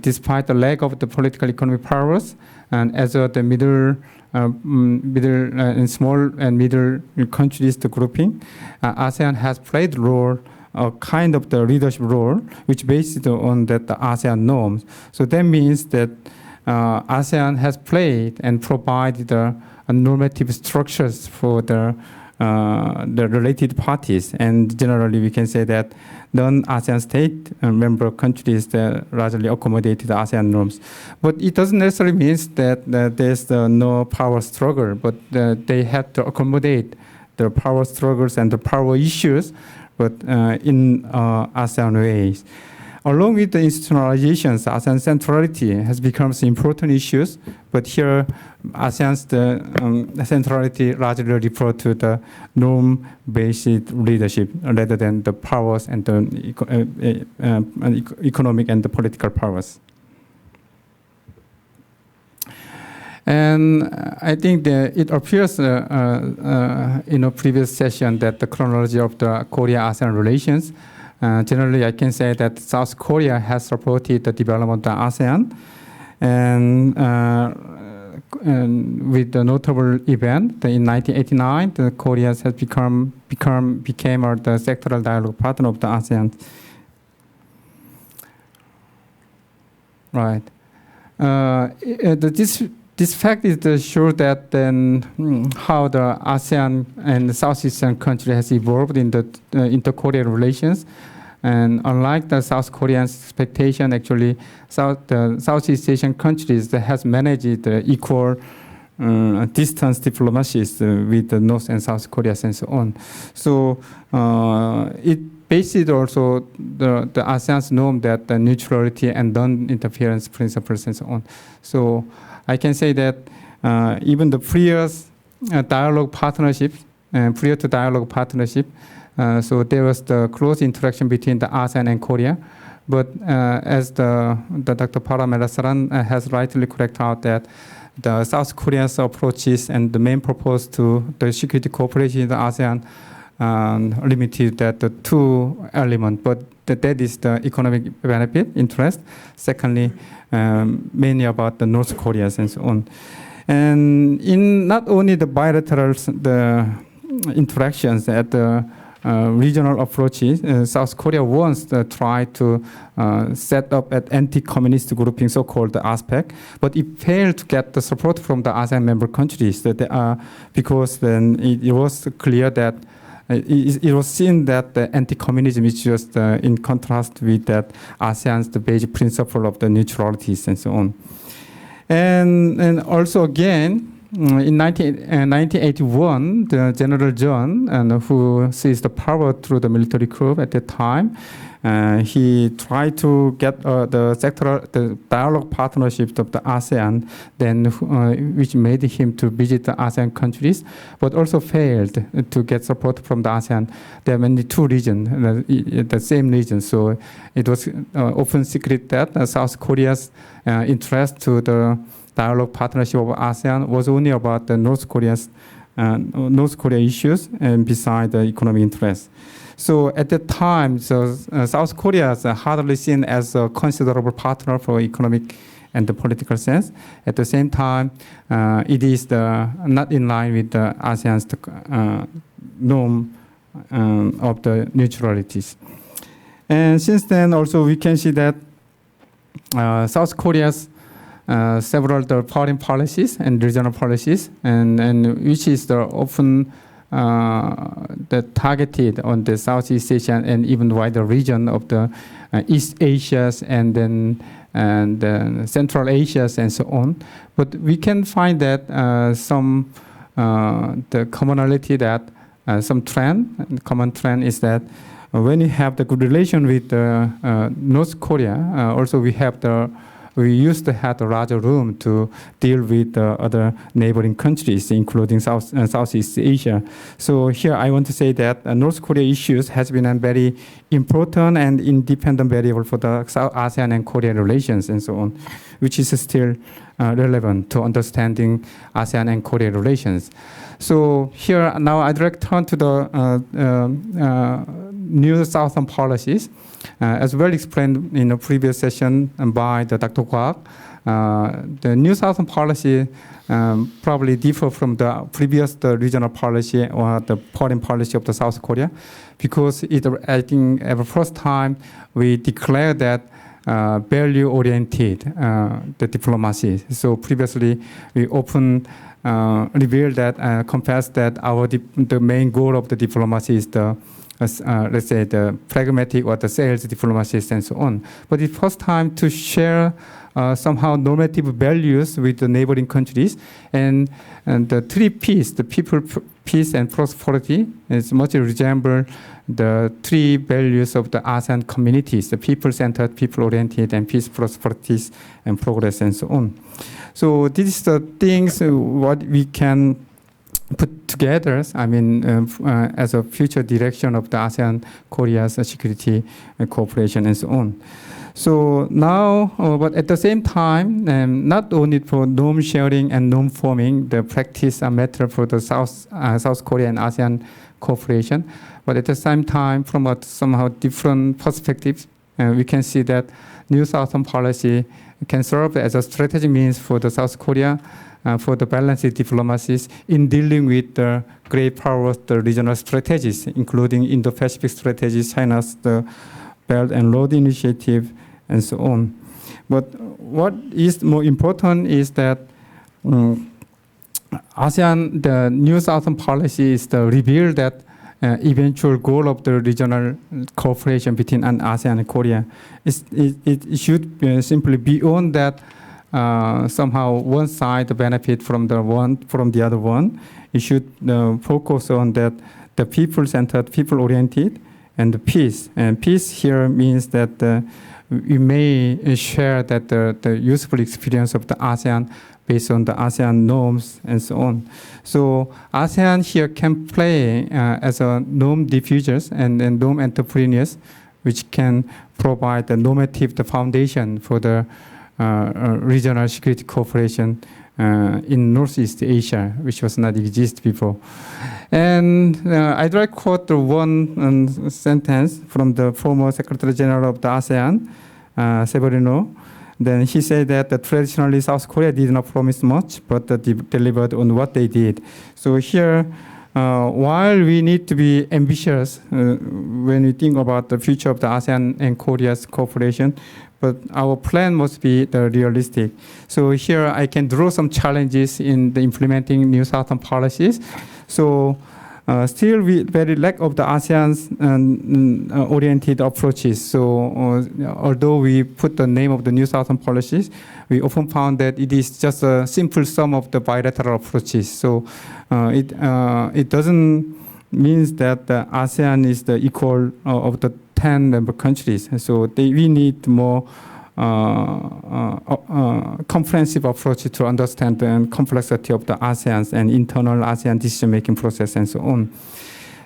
despite the lack of the political economic powers, and as the middle and small and middle countries, the grouping, ASEAN has played role, a kind of the leadership role, which based on that the ASEAN norms. So that means that ASEAN has played and provided the normative structures for the related parties, and generally we can say that non-ASEAN state member countries that largely accommodated the ASEAN norms. But it doesn't necessarily mean that there's no power struggle, but they have to accommodate the power struggles and the power issues, but in ASEAN ways. Along with the institutionalizations, ASEAN centrality has become important issues, but here ASEAN's centrality largely refer to the norm-based leadership rather than the powers and the economic and the political powers. And I think that it appears in a previous session that the chronology of the Korea-ASEAN relations, generally I can say that South Korea has supported the development of the ASEAN, and with the notable event in 1989, the Korea has became the sectoral dialogue partner of the ASEAN. Right. This fact is to show that then how the ASEAN and Southeast Asian country has evolved in the inter-Korean relations. And unlike the South Korean expectation, actually, the Southeast Asian countries that has managed equal distance diplomacies with the North and South Korea and so on. So it based also the ASEAN's norm that the neutrality and non-interference principles and so on. So I can say that even the previous dialogue partnership, prior to dialogue partnership, so there was the close interaction between the ASEAN and Korea. But as the Dr. Paramelasaran has rightly corrected out that the South Korea's approaches and the main purpose to the security cooperation in the ASEAN limited that the two elements, but that is the economic benefit, interest. Secondly, mainly about the North Koreans and so on. And in not only the bilateral interactions at the regional approaches, South Korea once tried to set up an anti-communist grouping, so-called aspect, but it failed to get the support from the ASEAN member countries because then it was clear that it was seen that the anti-communism is just in contrast with that ASEAN's the basic principle of the neutralities and so on. And also again, in 1981, the General John, who seized the power through the military coup at that time, he tried to get the dialogue partnership of the ASEAN, then which made him to visit the ASEAN countries, but also failed to get support from the ASEAN. There are mainly two regions, the same region. So it was open secret that South Korea's interest to the dialogue partnership of ASEAN was only about the North Korea issues and beside the economic interest. So at that time, South Korea is hardly seen as a considerable partner for economic and the political sense. At the same time, it is not in line with the ASEAN's norm of the neutralities. And since then, also we can see that South Korea's several the foreign policies and regional policies, and which is the often the targeted on the Southeast Asian and even wider region of the East Asias and then Central Asias and so on. But we can find that some the commonality that some common trend is that when you have the good relation with North Korea, also we used to have a larger room to deal with other neighboring countries, including Southeast Asia. So here I want to say that North Korea issues has been a very important and independent variable for the ASEAN and Korean relations and so on, which is still relevant to understanding ASEAN and Korean relations. So here now I'd like to turn to the new Southern policies. As well explained in a previous session by the Dr. Kwak, the new Southern policy probably differ from the previous regional policy or the foreign policy of the South Korea, because I think at the first time we declared that value-oriented the diplomacy. So previously we often revealed that, confessed that the main goal of the diplomacy is the let's say, the pragmatic or the sales diplomacies and so on. But it's first time to share somehow normative values with the neighboring countries. And the three P's, the people, peace, and prosperity, is much resemble the three values of the ASEAN communities, the people-centered, people-oriented, and peace, prosperity, and progress, and so on. So these are the things what we can put together, I mean, as a future direction of the ASEAN-Korea's security cooperation and so on. So now, but at the same time, not only for norm sharing and norm forming, the practice are matter for the South Korea and ASEAN cooperation, but at the same time, from a somehow different perspectives, we can see that New Southern policy can serve as a strategic means for the South Korea for the balanced diplomacies in dealing with the great powers, the regional strategies, including Indo-Pacific strategies, China's the Belt and Road Initiative, and so on. But what is more important is that ASEAN, the New Southern policy is to reveal that eventual goal of the regional cooperation between ASEAN and Korea. It should simply beyond that somehow one side benefit from the other one. It should focus on that the people-centered, people-oriented, and the peace. And peace here means that we may share that the useful experience of the ASEAN based on the ASEAN norms and so on. So ASEAN here can play as a norm diffusers and norm entrepreneurs, which can provide the normative, the foundation for the regional security cooperation in Northeast Asia, which was not exist before. And I'd like to quote one sentence from the former Secretary General of the ASEAN, Severino. Then he said that traditionally South Korea did not promise much, but delivered on what they did. So here, while we need to be ambitious when we think about the future of the ASEAN and Korea's cooperation, but our plan must be realistic. So here I can draw some challenges in the implementing New Southern policies. So still we very lack of the ASEAN's oriented approaches. So although we put the name of the New Southern policies, we often found that it is just a simple sum of the bilateral approaches. So it doesn't mean that the ASEAN is the equal of the 10 member countries. So we need more comprehensive approach to understand the complexity of the ASEAN's and internal ASEAN decision-making process and so on.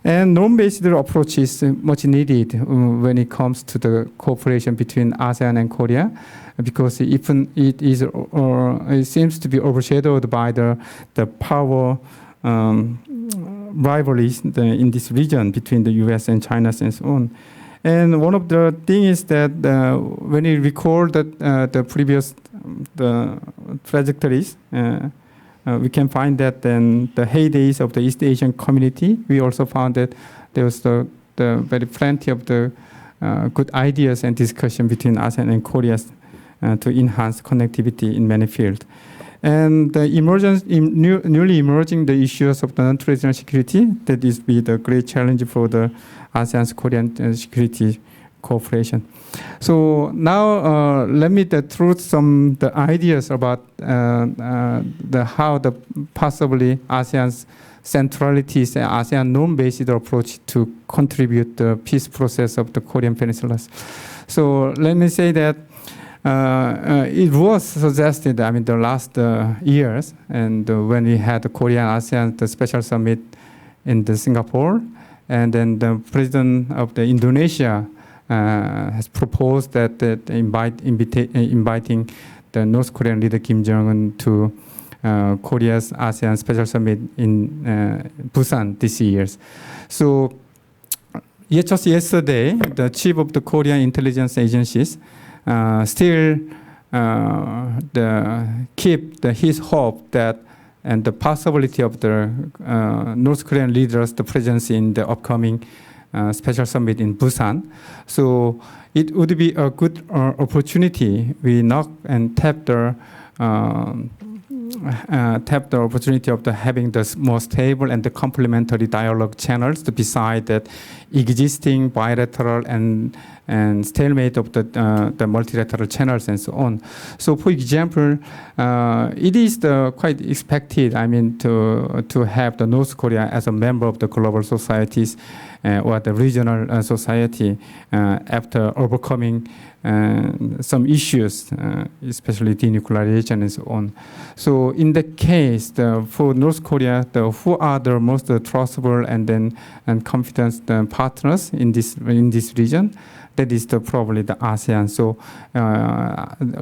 And norm-based approach is much needed when it comes to the cooperation between ASEAN and Korea, because even it seems to be overshadowed by the power rivalries in this region between the U.S. and China and so on. And one of the things is that when you recall the previous trajectories, we can find that in the heydays of the East Asian community, we also found that there was the very plenty of the good ideas and discussion between ASEAN and Korea to enhance connectivity in many fields. And the newly emerging the issues of the non-traditional security, that is be the great challenge for the ASEAN's Korean security cooperation. So now let me through some the ideas about how the possibly ASEAN's centralities and ASEAN norm-based approach to contribute the peace process of the Korean Peninsula. So let me say that it was suggested, I mean, the last years, and when we had the Korea and ASEAN, the special summit in the Singapore, and then the president of the Indonesia has proposed that inviting the North Korean leader Kim Jong-un to Korea's ASEAN special summit in Busan this year. So just yesterday, the chief of the Korean intelligence agencies still keep his hope that and the possibility of the North Korean leaders, the presence in the upcoming special summit in Busan. So it would be a good opportunity. We knock and tap the tap the opportunity of having the more stable and the complementary dialogue channels to beside that existing bilateral and stalemate of the multilateral channels and so on. So, for example, it is quite expected, to have the North Korea as a member of the global societies or the regional society after overcoming some issues, especially denuclearization and so on. So in the case, for North Korea, who are the most trustable and confident partners in this region? That is probably the ASEAN. So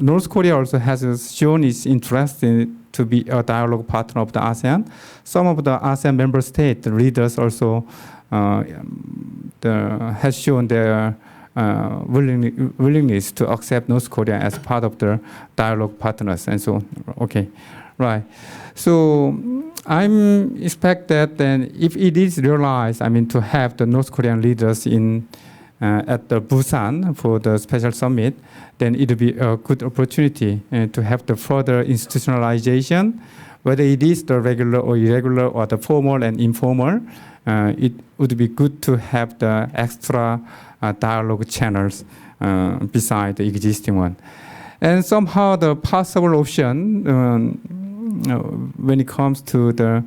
North Korea also has shown its interest to be a dialogue partner of the ASEAN. Some of the ASEAN member state leaders also has shown their willingness to accept North Korea as part of the dialogue partners and so on. Okay, right. So I'm expect that then if it is realized, to have the North Korean leaders at the Busan for the special summit, then it will be a good opportunity to have the further institutionalization, whether it is the regular or irregular or the formal and informal. It would be good to have the extra dialogue channels beside the existing one. And somehow the possible option when it comes to the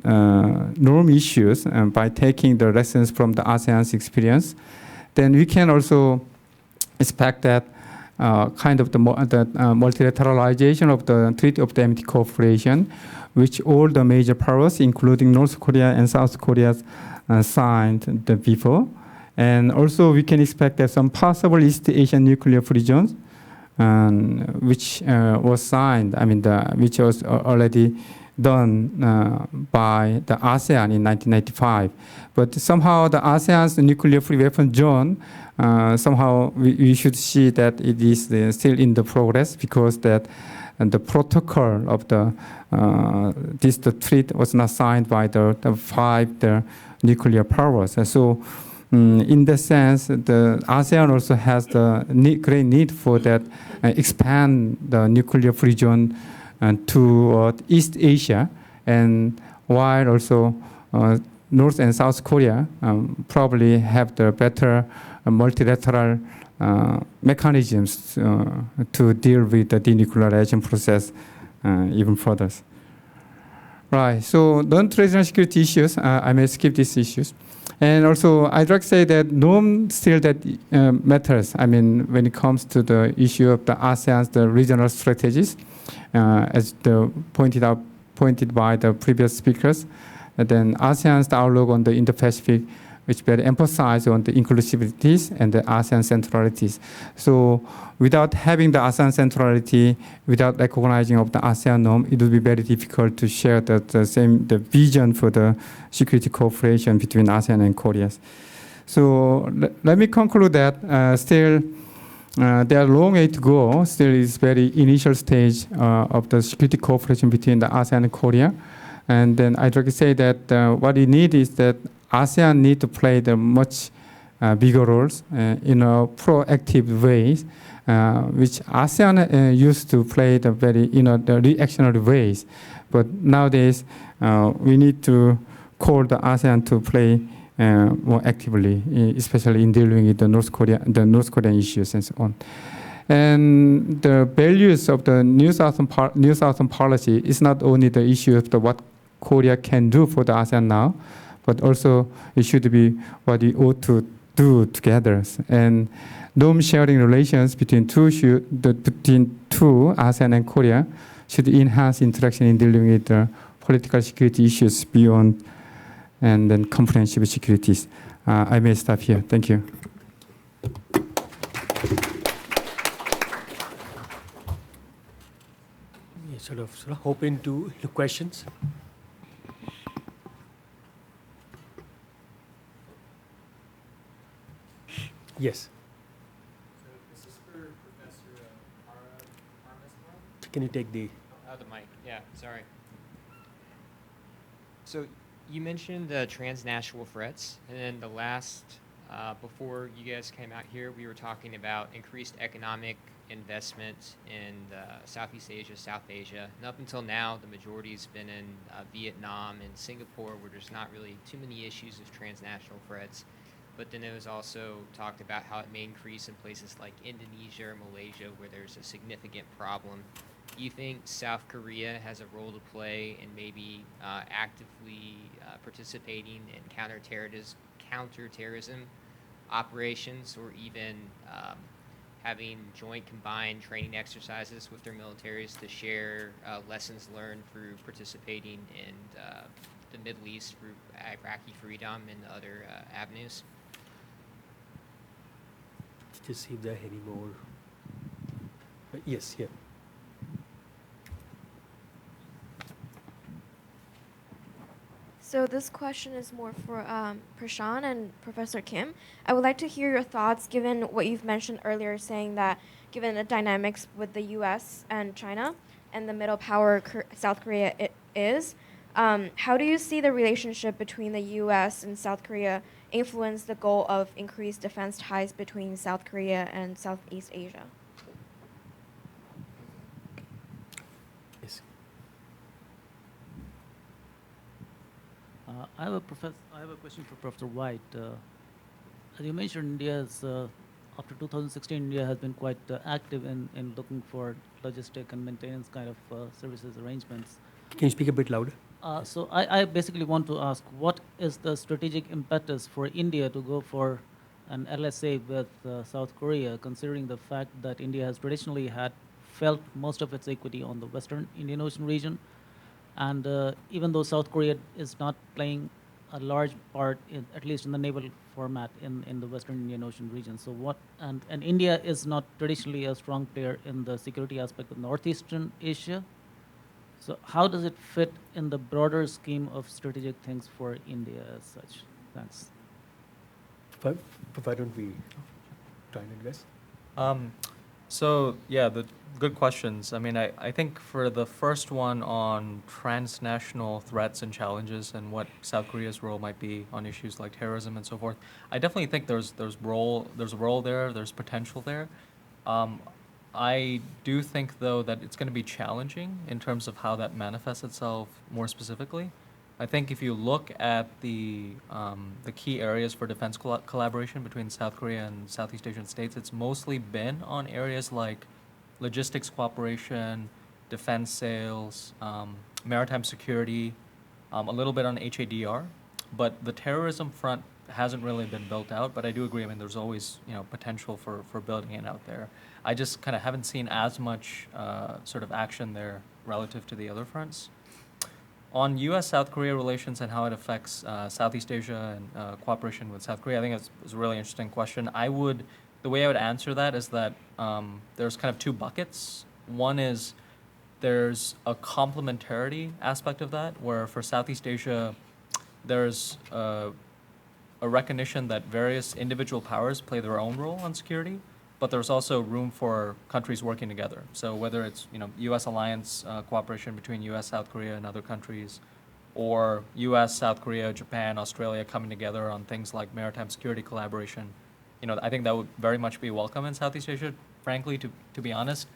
norm issues by taking the lessons from the ASEAN's experience, then we can also expect that kind of the multilateralization of the Treaty of the Amity Cooperation, which all the major powers, including North Korea and South Korea, signed before. And also we can expect that some possible East Asian nuclear-free zones, which was signed, which was already done by the ASEAN in 1995. But somehow the ASEAN's nuclear-free weapon zone, somehow we should see that it is still in the progress because that the protocol of the treaty was not signed by the five nuclear powers. And so in that sense, the ASEAN also has the great need for that expand the nuclear-free zone to East Asia, and while also North and South Korea probably have the better multilateral mechanisms to deal with the denuclearization process even further. Right, so non-traditional security issues, I may skip these issues. And also, I'd like to say that norm still that matters. When it comes to the issue of the ASEAN's the regional strategies, as pointed by the previous speakers, and then ASEAN's outlook on the Indo-Pacific, which very emphasize on the inclusivities and the ASEAN centralities. So without having the ASEAN centrality, without recognizing of the ASEAN norm, it would be very difficult to share the vision for the security cooperation between ASEAN and Korea. So let me conclude that still there are a long way to go. Still is very initial stage of the security cooperation between the ASEAN and Korea. And then I'd like to say that what we need is that ASEAN need to play the much bigger roles in a proactive ways, which ASEAN used to play the very, the reactionary ways. But nowadays, we need to call the ASEAN to play more actively, especially in dealing with the North Korean issues and so on. And the values of the New Southern policy is not only the issue of what Korea can do for the ASEAN now, but also it should be what we ought to do together. And norm sharing relations between two ASEAN and Korea should enhance interaction in dealing with the political security issues beyond and then comprehensive securities. I may stop here. Thank you. Sort of open to the questions. Yes. So this is for Professor Armstrong. Can you take the... Oh, the mic. Yeah, sorry. So you mentioned the transnational threats, and then the last, before you guys came out here, we were talking about increased economic investment in Southeast Asia, South Asia. And up until now, the majority's been in Vietnam and Singapore, where there's not really too many issues of transnational threats. But then it was also talked about how it may increase in places like Indonesia or Malaysia, where there's a significant problem. Do you think South Korea has a role to play in maybe actively participating in counterterrorism operations, or even having joint combined training exercises with their militaries to share lessons learned through participating in the Middle East through Iraqi freedom and other avenues? Just see if there are any more. Yes, yeah. So this question is more for Prashant and Professor Kim. I would like to hear your thoughts, given what you've mentioned earlier, saying that given the dynamics with the U.S. and China and the middle power South Korea is, how do you see the relationship between the U.S. and South Korea influence the goal of increased defense ties between South Korea and Southeast Asia? Yes. I have a question for Professor White. As you mentioned, India's after 2016, India has been quite active in looking for logistic and maintenance kind of services arrangements. Can you speak a bit louder? So I basically want to ask, what is the strategic impetus for India to go for an LSA with South Korea, considering the fact that India has traditionally had felt most of its equity on the Western Indian Ocean region? And even though South Korea is not playing a large part, at least in the naval format, in the Western Indian Ocean region. So and India is not traditionally a strong player in the security aspect of Northeastern Asia. So how does it fit in the broader scheme of strategic things for India as such? Thanks. Why don't we try and address? So yeah, the good questions. I mean, I think for the first one on transnational threats and challenges and what South Korea's role might be on issues like terrorism and so forth, I definitely think there's a role there, there's potential there. I do think though that it's going to be challenging in terms of how that manifests itself more specifically. I think if you look at the key areas for defense collaboration between South Korea and Southeast Asian states, it's mostly been on areas like logistics cooperation, defense sales, maritime security, a little bit on HADR, but the terrorism front hasn't really been built out. But I do agree. I mean, there's always potential for building it out there. I just kind of haven't seen as much sort of action there relative to the other fronts. On U.S.-South Korea relations and how it affects Southeast Asia and cooperation with South Korea, I think it's a really interesting question. The way I would answer that is that there's kind of two buckets. One is there's a complementarity aspect of that, where for Southeast Asia, there's a recognition that various individual powers play their own role on security, but there's also room for countries working together. So whether it's U.S. alliance cooperation between U.S., South Korea, and other countries, or U.S., South Korea, Japan, Australia coming together on things like maritime security collaboration, I think that would very much be welcome in Southeast Asia. Frankly, to be honest,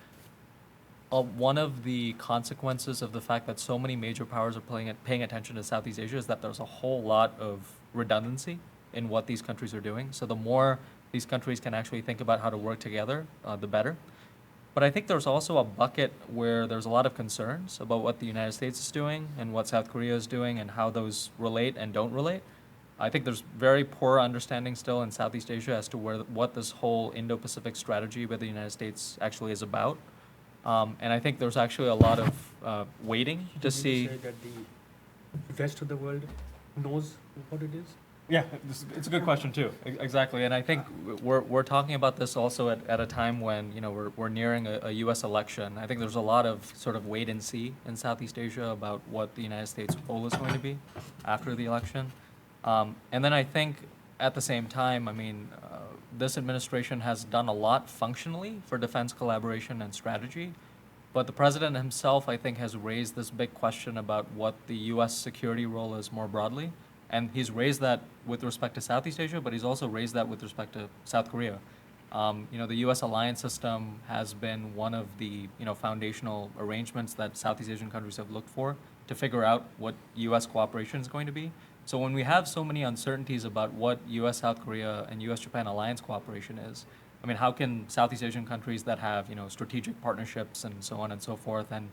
one of the consequences of the fact that so many major powers are paying attention to Southeast Asia is that there's a whole lot of redundancy in what these countries are doing. So the more these countries can actually think about how to work together, the better. But I think there's also a bucket where there's a lot of concerns about what the United States is doing and what South Korea is doing and how those relate and don't relate. I think there's very poor understanding still in Southeast Asia as to what this whole Indo-Pacific strategy with the United States actually is about. And I think there's actually a lot of waiting to see. Say that the rest of the world knows what it is? Yeah, it's a good question too. Exactly, and I think we're talking about this also at a time when we're nearing a U.S. election. I think there's a lot of sort of wait and see in Southeast Asia about what the United States' role is going to be after the election. And then I think at the same time, I mean, this administration has done a lot functionally for defense collaboration and strategy, but the president himself, I think, has raised this big question about what the U.S. security role is more broadly. And he's raised that with respect to Southeast Asia, but he's also raised that with respect to South Korea. The U.S. alliance system has been one of the foundational arrangements that Southeast Asian countries have looked for to figure out what U.S. cooperation is going to be. So when we have so many uncertainties about what U.S. South Korea and U.S. Japan alliance cooperation is, I mean, how can Southeast Asian countries that have strategic partnerships and so on and so forth, and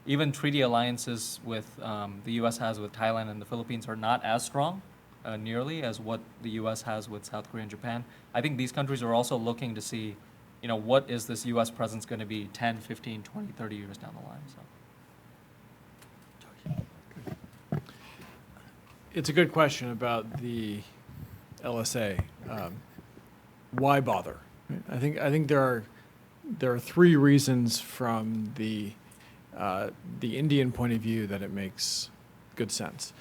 even treaty alliances with the U.S. has with Thailand and the Philippines are not as strong nearly as what the U.S. has with South Korea and Japan. I think these countries are also looking to see, what is this U.S. presence going to be 10, 15, 20, 30 years down the line. So. It's a good question about the LSA. Why bother? I think there are three reasons from the Indian point of view that it makes good sense.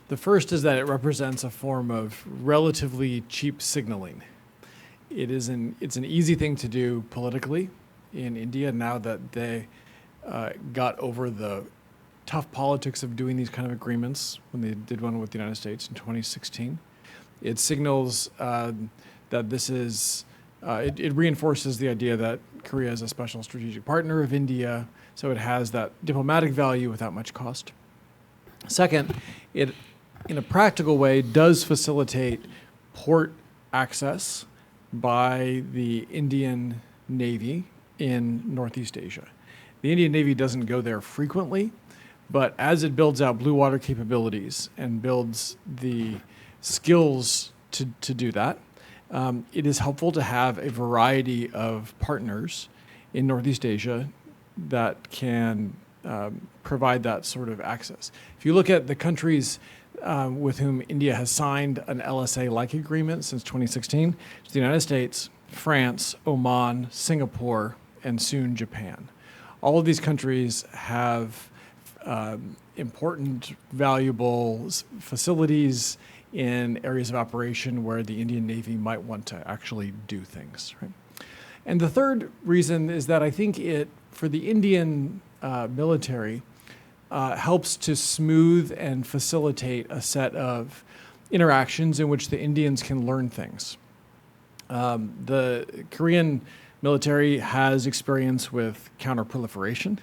The first is that it represents a form of relatively cheap signaling. It's an easy thing to do politically in India now that they got over the tough politics of doing these kind of agreements when they did one with the United States in 2016. It signals that this is, it reinforces the idea that Korea is a special strategic partner of India, so it has that diplomatic value without much cost. Second, it, in a practical way, does facilitate port access by the Indian Navy in Northeast Asia. The Indian Navy doesn't go there frequently, but as it builds out blue water capabilities and builds the skills to do that, it is helpful to have a variety of partners in Northeast Asia that can provide that sort of access. If you look at the countries with whom India has signed an LSA-like agreement since 2016, it's the United States, France, Oman, Singapore, and soon Japan. All of these countries have important, valuable facilities in areas of operation where the Indian Navy might want to actually do things. Right? And the third reason is that I think it, for the Indian military, helps to smooth and facilitate a set of interactions in which the Indians can learn things. The Korean military has experience with counterproliferation,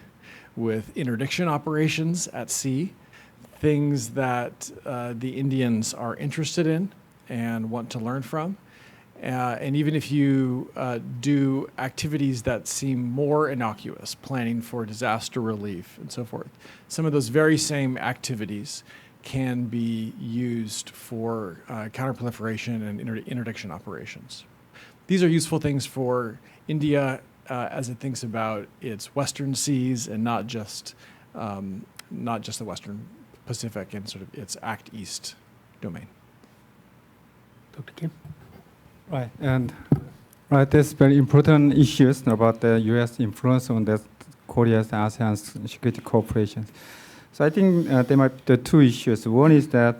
with interdiction operations at sea, things that the Indians are interested in and want to learn from. And even if you do activities that seem more innocuous, planning for disaster relief and so forth, some of those very same activities can be used for counterproliferation and interdiction operations. These are useful things for India as it thinks about its western seas and not just the Western Pacific and sort of its Act East domain. Dr. Kim? Right, and there's very important issues about the U.S. influence on the Korea's ASEAN security cooperation. So I think there might be the two issues. One is that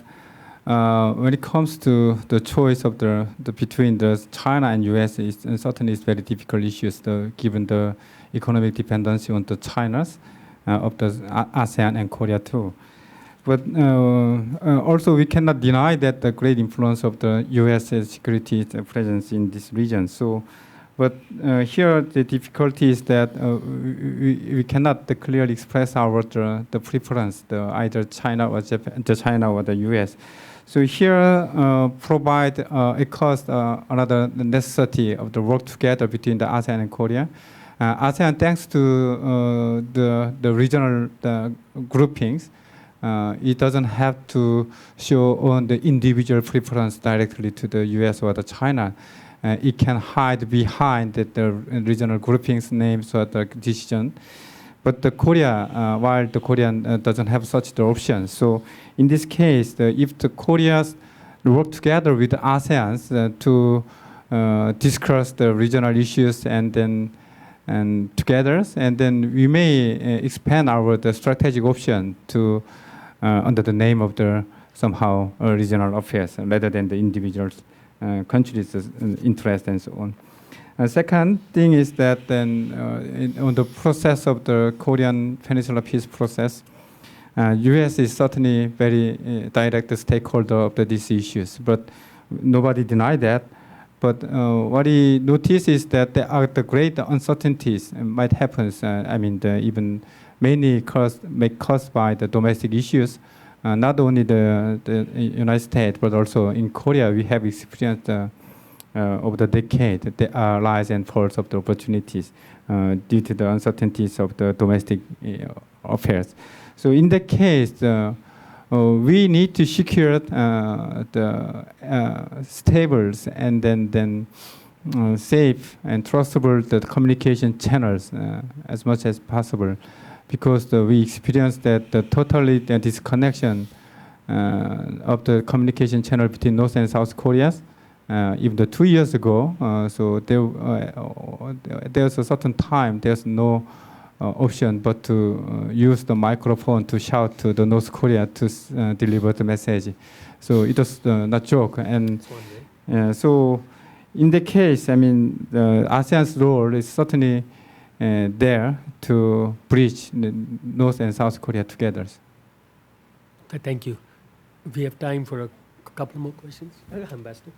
when it comes to the choice of the between the China and U.S., certainly it's very difficult issues given the economic dependency on the China's of the ASEAN and Korea too. But also we cannot deny that the great influence of the U.S. security presence in this region. So, but here the difficulty is that we cannot clearly express our the preference, either China or Japan, China or the U.S. So here provide it caused another necessity of the work together between the ASEAN and Korea. ASEAN, thanks to the regional groupings, it doesn't have to show on the individual preference directly to the U.S. or the China. It can hide behind the regional groupings names or the decision. But the Korea, while the Korean doesn't have such the option. So in this case, if the Koreas work together with the ASEAN to discuss the regional issues and together, and then we may expand the strategic option to under the name of the somehow regional affairs rather than the individual countries' interest and so on. Second thing is that then on the process of the Korean Peninsula peace process, U.S. is certainly very direct stakeholder of these issues, but nobody denied that. But what he noticed is that there are the great uncertainties might happen. Even mainly caused by the domestic issues. Not only the United States, but also in Korea, we have experienced over the decade there are rise and falls of the opportunities due to the uncertainties of the domestic affairs. So in that case, we need to secure the stable and then safe and trustable the communication channels as much as possible, because we experienced that the totally disconnection of the communication channel between North and South Korea, even 2 years ago. So there's a certain time there's no option but to use the microphone to shout to the North Korea to deliver the message. So it was not joke. And so in the case, the ASEAN's role is certainly there to bridge North and South Korea together. Thank you. We have time for a couple more questions. Ambassador.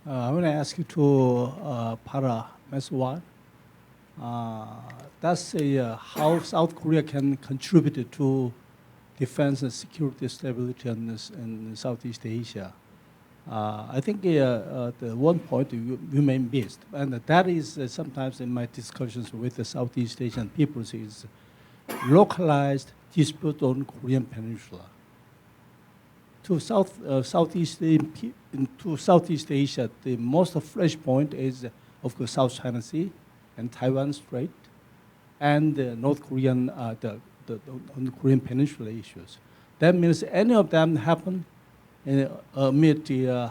I want to ask you to Para Meswar. That's how South Korea can contribute to defense and security stability in Southeast Asia. I think the one point you may missed, and that is sometimes in my discussions with the Southeast Asian peoples, is localized dispute on Korean Peninsula. To Southeast Asia, the most fresh point is, of course, South China Sea and Taiwan Strait, and the North Korean, the Korean Peninsula issues. That means any of them happen amid the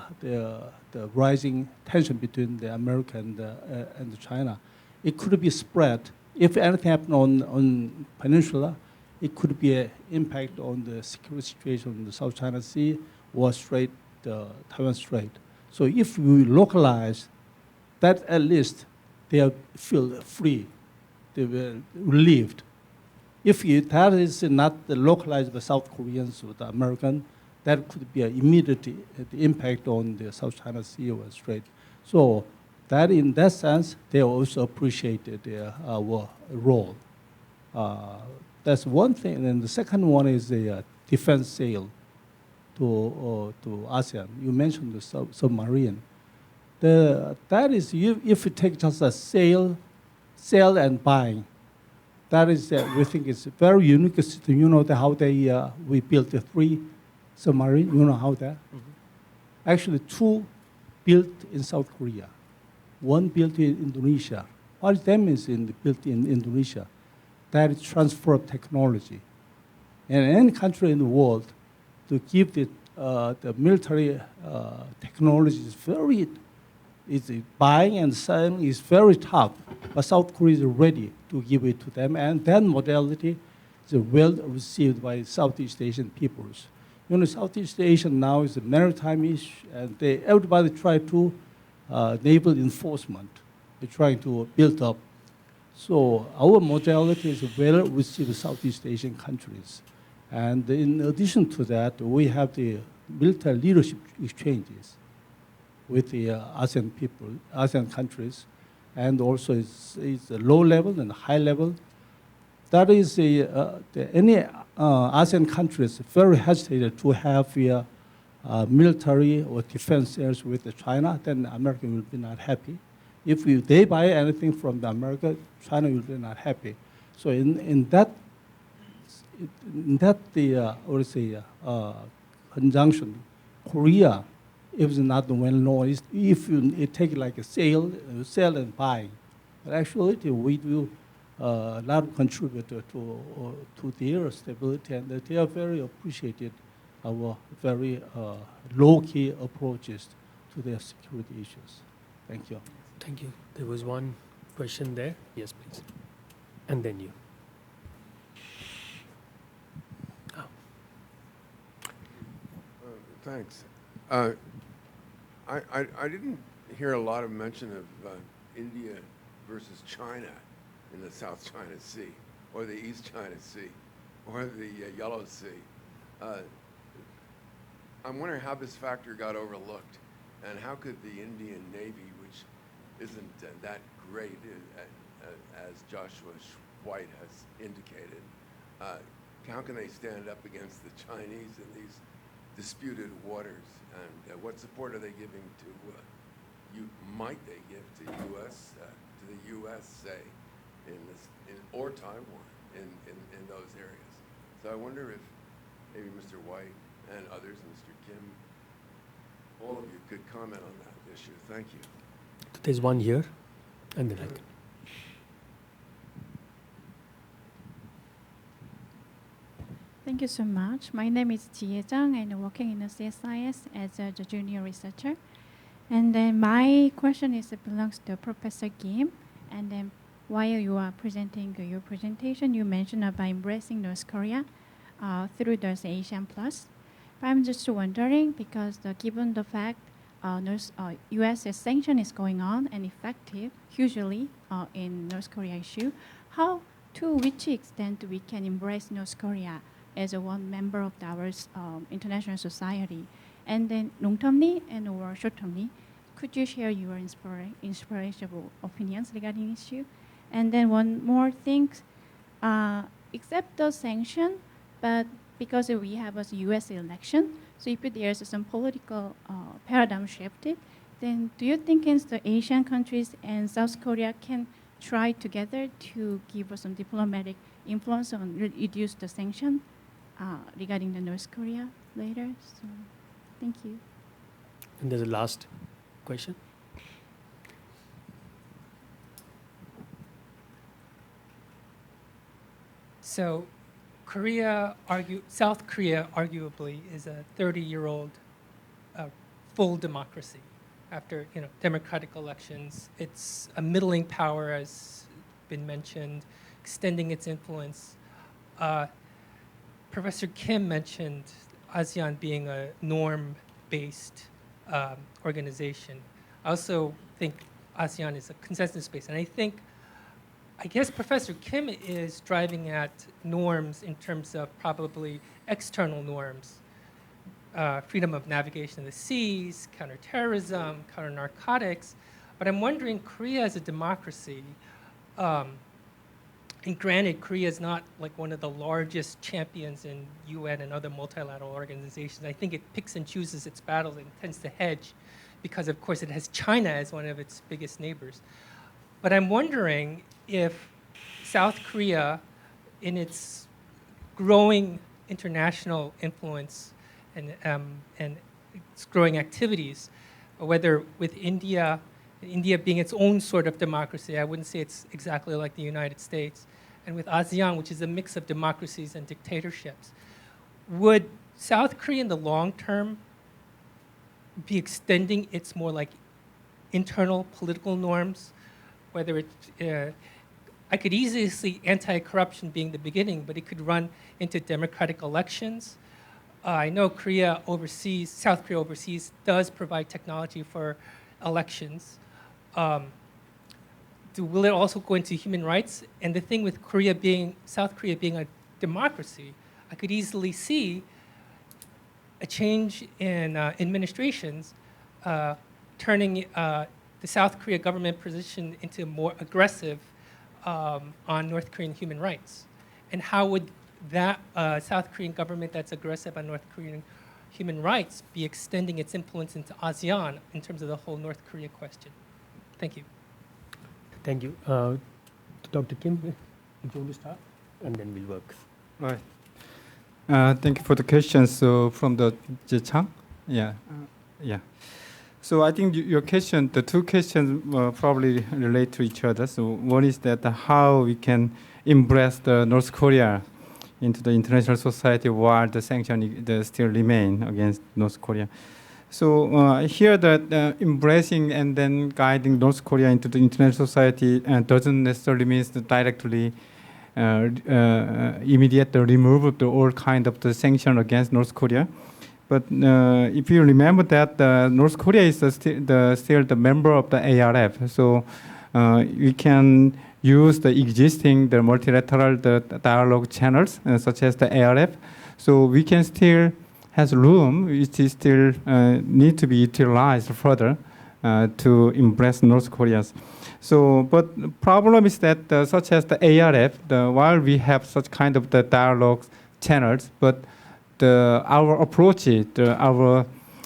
rising tension between the America and China. It could be spread. If anything happened on Peninsula, it could be an impact on the security situation in the South China Sea or Strait, Taiwan Strait. So if we localize that, at least they feel free, they were relieved. If that is not localized by South Koreans or the American, that could be an immediate impact on the South China Sea or Strait. So that, in that sense, they also appreciated our role. That's one thing. And the second one is the defense sale to ASEAN. You mentioned the submarine. That is, if you take just a sale and buying, that is, we think it's very unique system. You know how we built the 3 submarines. You know how that? Mm-hmm. Actually, 2 built in South Korea, 1 built in Indonesia. What that means built in Indonesia? That is transfer of technology. And any country in the world, to give the military technology is buying and selling is very tough. But South Korea is ready to give it to them, and that modality is well received by Southeast Asian peoples. You know, Southeast Asia now is a maritime issue, and everybody try to naval enforcement. They're trying to build up. So our modality is well received in Southeast Asian countries. And in addition to that, we have the military leadership exchanges with the ASEAN countries, and also it's a low level and high level. That is any ASEAN countries very hesitated to have military or defense sales with China, then America will be not happy. If they buy anything from America, China will be not happy. So in that conjunction, Korea, if it's not well known, if you take like a sell and buy, but actually we do a lot of contribute to their stability, and they are very appreciated our very low-key approaches to their security issues. Thank you. Thank you. There was one question there. Yes, please. And then you. Oh. Thanks. I didn't hear a lot of mention of India versus China in the South China Sea or the East China Sea. or the Yellow Sea. I'm wondering how this factor got overlooked, and how could the Indian Navy, which isn't that great, as Joshua White has indicated, how can they stand up against the Chinese in these disputed waters? And what support are they giving to? Might they give to the U.S. say, or Taiwan in those areas? So I wonder if maybe Mr. White and others, Mr. Kim, all of you could comment on that issue. Thank you. There's one here, and then I can. Thank you so much. My name is Jie Zhang, and I'm working in the SAIS as a junior researcher. And then my question belongs to Professor Kim. And then while you are presenting your presentation, you mentioned about embracing North Korea through the ASEAN Plus. But I'm just wondering, because given the fact U.S. sanction is going on and effective hugely in North Korea issue, to which extent we can embrace North Korea as one member of our international society? And then long-termly and or short-termly, could you share your inspirational opinions regarding issue? And then one more thing, except the sanction, but because we have a U.S. election, so if there's some political paradigm shifted, then do you think the Asian countries and South Korea can try together to give us some diplomatic influence on reduce the sanction regarding the North Korea later? So, thank you. And there's a last question. So South Korea arguably is a 30-year-old full democracy. After democratic elections, it's a middling power, as been mentioned, extending its influence. Professor Kim mentioned ASEAN being a norm-based organization. I also think ASEAN is a consensus-based, and I guess Professor Kim is driving at norms in terms of probably external norms, freedom of navigation of the seas, counterterrorism, counter-narcotics. But I'm wondering, Korea as a democracy, and granted, Korea is not like one of the largest champions in UN and other multilateral organizations. I think it picks and chooses its battles and tends to hedge because, of course, it has China as one of its biggest neighbors. But I'm wondering if South Korea, in its growing international influence and its growing activities, whether with India being its own sort of democracy, I wouldn't say it's exactly like the United States, and with ASEAN, which is a mix of democracies and dictatorships, would South Korea in the long term be extending its more like internal political norms? Whether it's, I could easily see anti-corruption being the beginning, but it could run into democratic elections. I know South Korea overseas does provide technology for elections. Will it also go into human rights? And the thing with South Korea being a democracy, I could easily see a change in administrations turning the South Korea government position into more aggressive on North Korean human rights. And how would that South Korean government that's aggressive on North Korean human rights be extending its influence into ASEAN in terms of the whole North Korea question? Thank you. Thank you. Dr. Kim, do you want to start? And then we'll work. Right. Thank you for the question. So from the Chang? Yeah. So I think your question, the two questions probably relate to each other. So one is that how we can embrace the North Korea into the international society while the sanctions still remain against North Korea. So here that embracing and then guiding North Korea into the international society doesn't necessarily mean directly immediate removal of all kind of the sanction against North Korea. But if you remember that North Korea is still the member of the ARF, so we can use the existing the multilateral the dialogue channels such as the ARF. So we can still has room which is still need to be utilized further to embrace North Korea's. So, but the problem is that such as the ARF, while we have such kind of the dialogue channels, but our approach, the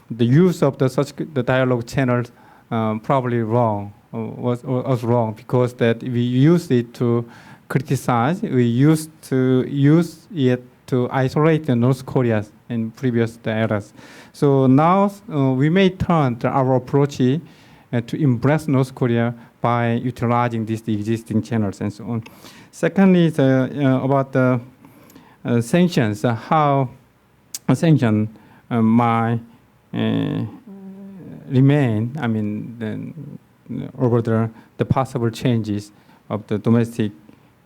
use of the dialogue channels probably wrong, was wrong, because that we use it to criticize, we used to use it to isolate the North Korea in previous eras. So now we may turn our approach to embrace North Korea by utilizing these existing channels and so on. Secondly, about the sanctions, how a sanction might remain, I mean, over the possible changes of the domestic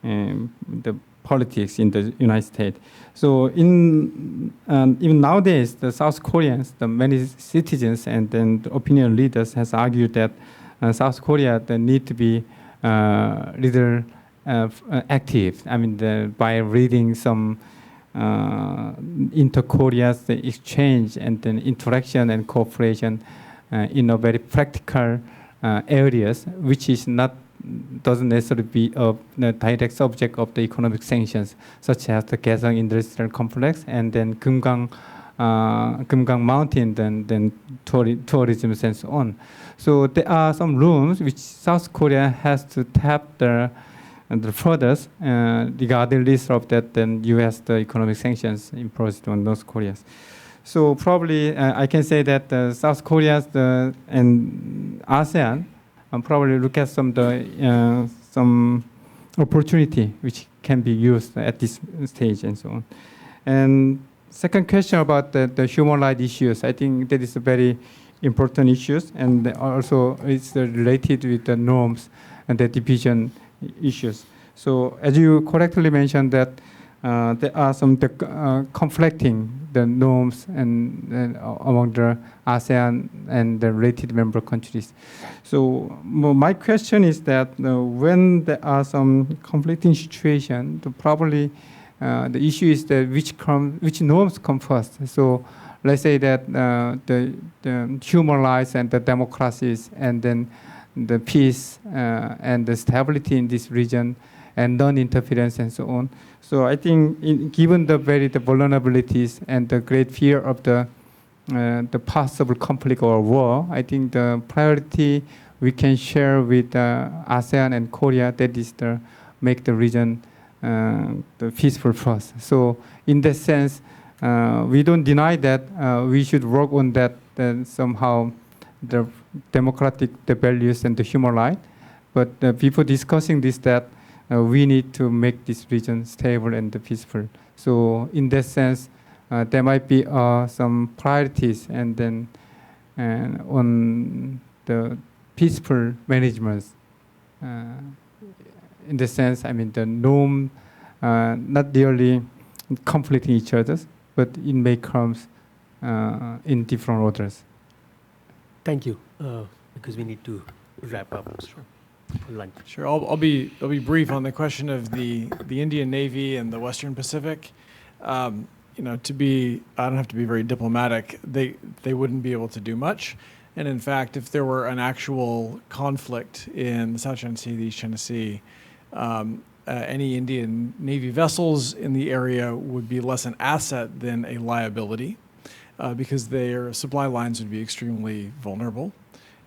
the politics in the United States. So even nowadays, the South Koreans, the many citizens and then the opinion leaders has argued that South Korea they need to be little active. I mean, by reading some inter-Korea's exchange and then interaction and cooperation in a very practical areas, which is doesn't necessarily be the direct subject of the economic sanctions, such as the Kaesong Industrial Complex and then Kumgang Mountain, then tourism and so on. So there are some rooms which South Korea has to tap the furthest regardless of that then U.S. the economic sanctions imposed on North Korea. So probably I can say that South Korea and ASEAN probably look at some opportunity which can be used at this stage and so on. And second question about the human rights issues, I think that is a very important issues, and also it's related with the norms and the division issues. So as you correctly mentioned that there are some conflicting the norms and among the ASEAN and the related member countries. So my question is that when there are some conflicting situations, probably the issue is that which norms come first. So let's say that the human rights and the democracies and then the peace and the stability in this region and non-interference and so on. So I think given the vulnerabilities and the great fear of the possible conflict or war, I think the priority we can share with ASEAN and Korea, that is to make the region the peaceful first. So in that sense, we don't deny that we should work on that somehow the democratic the values and the human rights. But before discussing this, that we need to make this region stable and peaceful. So in that sense, there might be some priorities and then on the peaceful management. In the sense, I mean, the norm not really conflicting each other, but it may come in different orders. Thank you, because we need to wrap up. Sure. Lunch. Sure, I'll be brief on the question of the Indian Navy and the Western Pacific. You know, I don't have to be very diplomatic. They wouldn't be able to do much, and in fact, if there were an actual conflict in the South China Sea, the East China Sea, any Indian Navy vessels in the area would be less an asset than a liability, because their supply lines would be extremely vulnerable,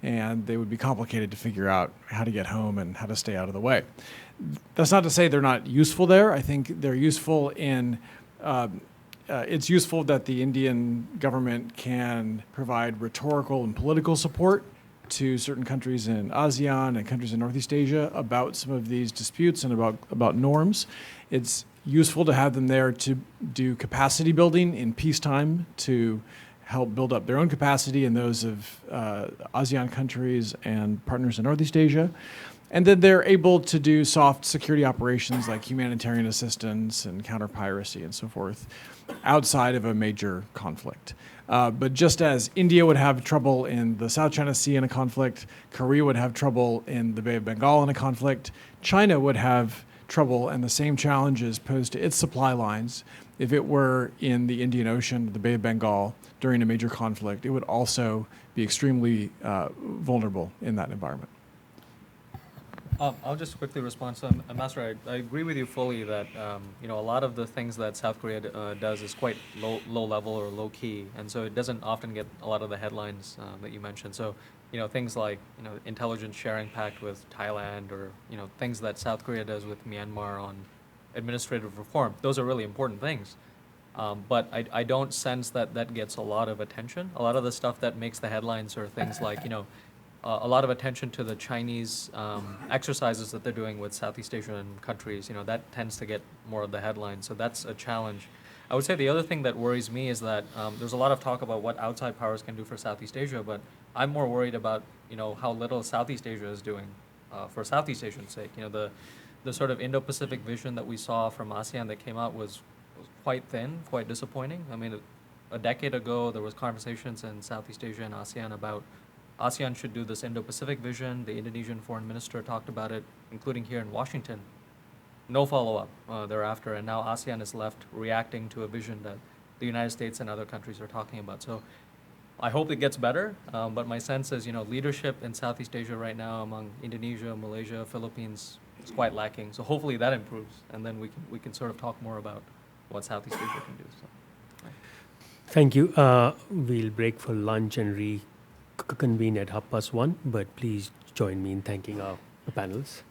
and they would be complicated to figure out how to get home and how to stay out of the way. That's not to say they're not useful there. I think they're useful in, it's useful that the Indian government can provide rhetorical and political support to certain countries in ASEAN and countries in Northeast Asia about some of these disputes and about norms. It's useful to have them there to do capacity building in peacetime, to help build up their own capacity and those of ASEAN countries and partners in Northeast Asia. And then they're able to do soft security operations like humanitarian assistance and counter-piracy and so forth outside of a major conflict. But just as India would have trouble in the South China Sea in a conflict, Korea would have trouble in the Bay of Bengal in a conflict, China would have trouble and the same challenges posed to its supply lines if it were in the Indian Ocean, the Bay of Bengal, during a major conflict. It would also be extremely vulnerable in that environment. I'll just quickly respond. So, Ambassador, I agree with you fully that a lot of the things that South Korea does is quite low level or low key, and so it doesn't often get a lot of the headlines that you mentioned. So, things like intelligence sharing pact with Thailand, or things that South Korea does with Myanmar on administrative reform. Those are really important things, but I don't sense that gets a lot of attention. A lot of the stuff that makes the headlines are things like a lot of attention to the Chinese exercises that they're doing with Southeast Asian countries. That tends to get more of the headlines. So that's a challenge. I would say the other thing that worries me is that there's a lot of talk about what outside powers can do for Southeast Asia, but I'm more worried about how little Southeast Asia is doing for Southeast Asian sake. The sort of Indo-Pacific vision that we saw from ASEAN that came out was quite thin, quite disappointing. I mean, a decade ago, there was conversations in Southeast Asia and ASEAN about ASEAN should do this Indo-Pacific vision. The Indonesian foreign minister talked about it, including here in Washington. No follow-up thereafter, and now ASEAN is left reacting to a vision that the United States and other countries are talking about. So I hope it gets better, but my sense is, leadership in Southeast Asia right now among Indonesia, Malaysia, Philippines is quite lacking. So hopefully that improves, and then we can sort of talk more about what Southeast Asia can do. So. Thank you. We'll break for lunch and reconvene at 1:30, but please join me in thanking our panelists.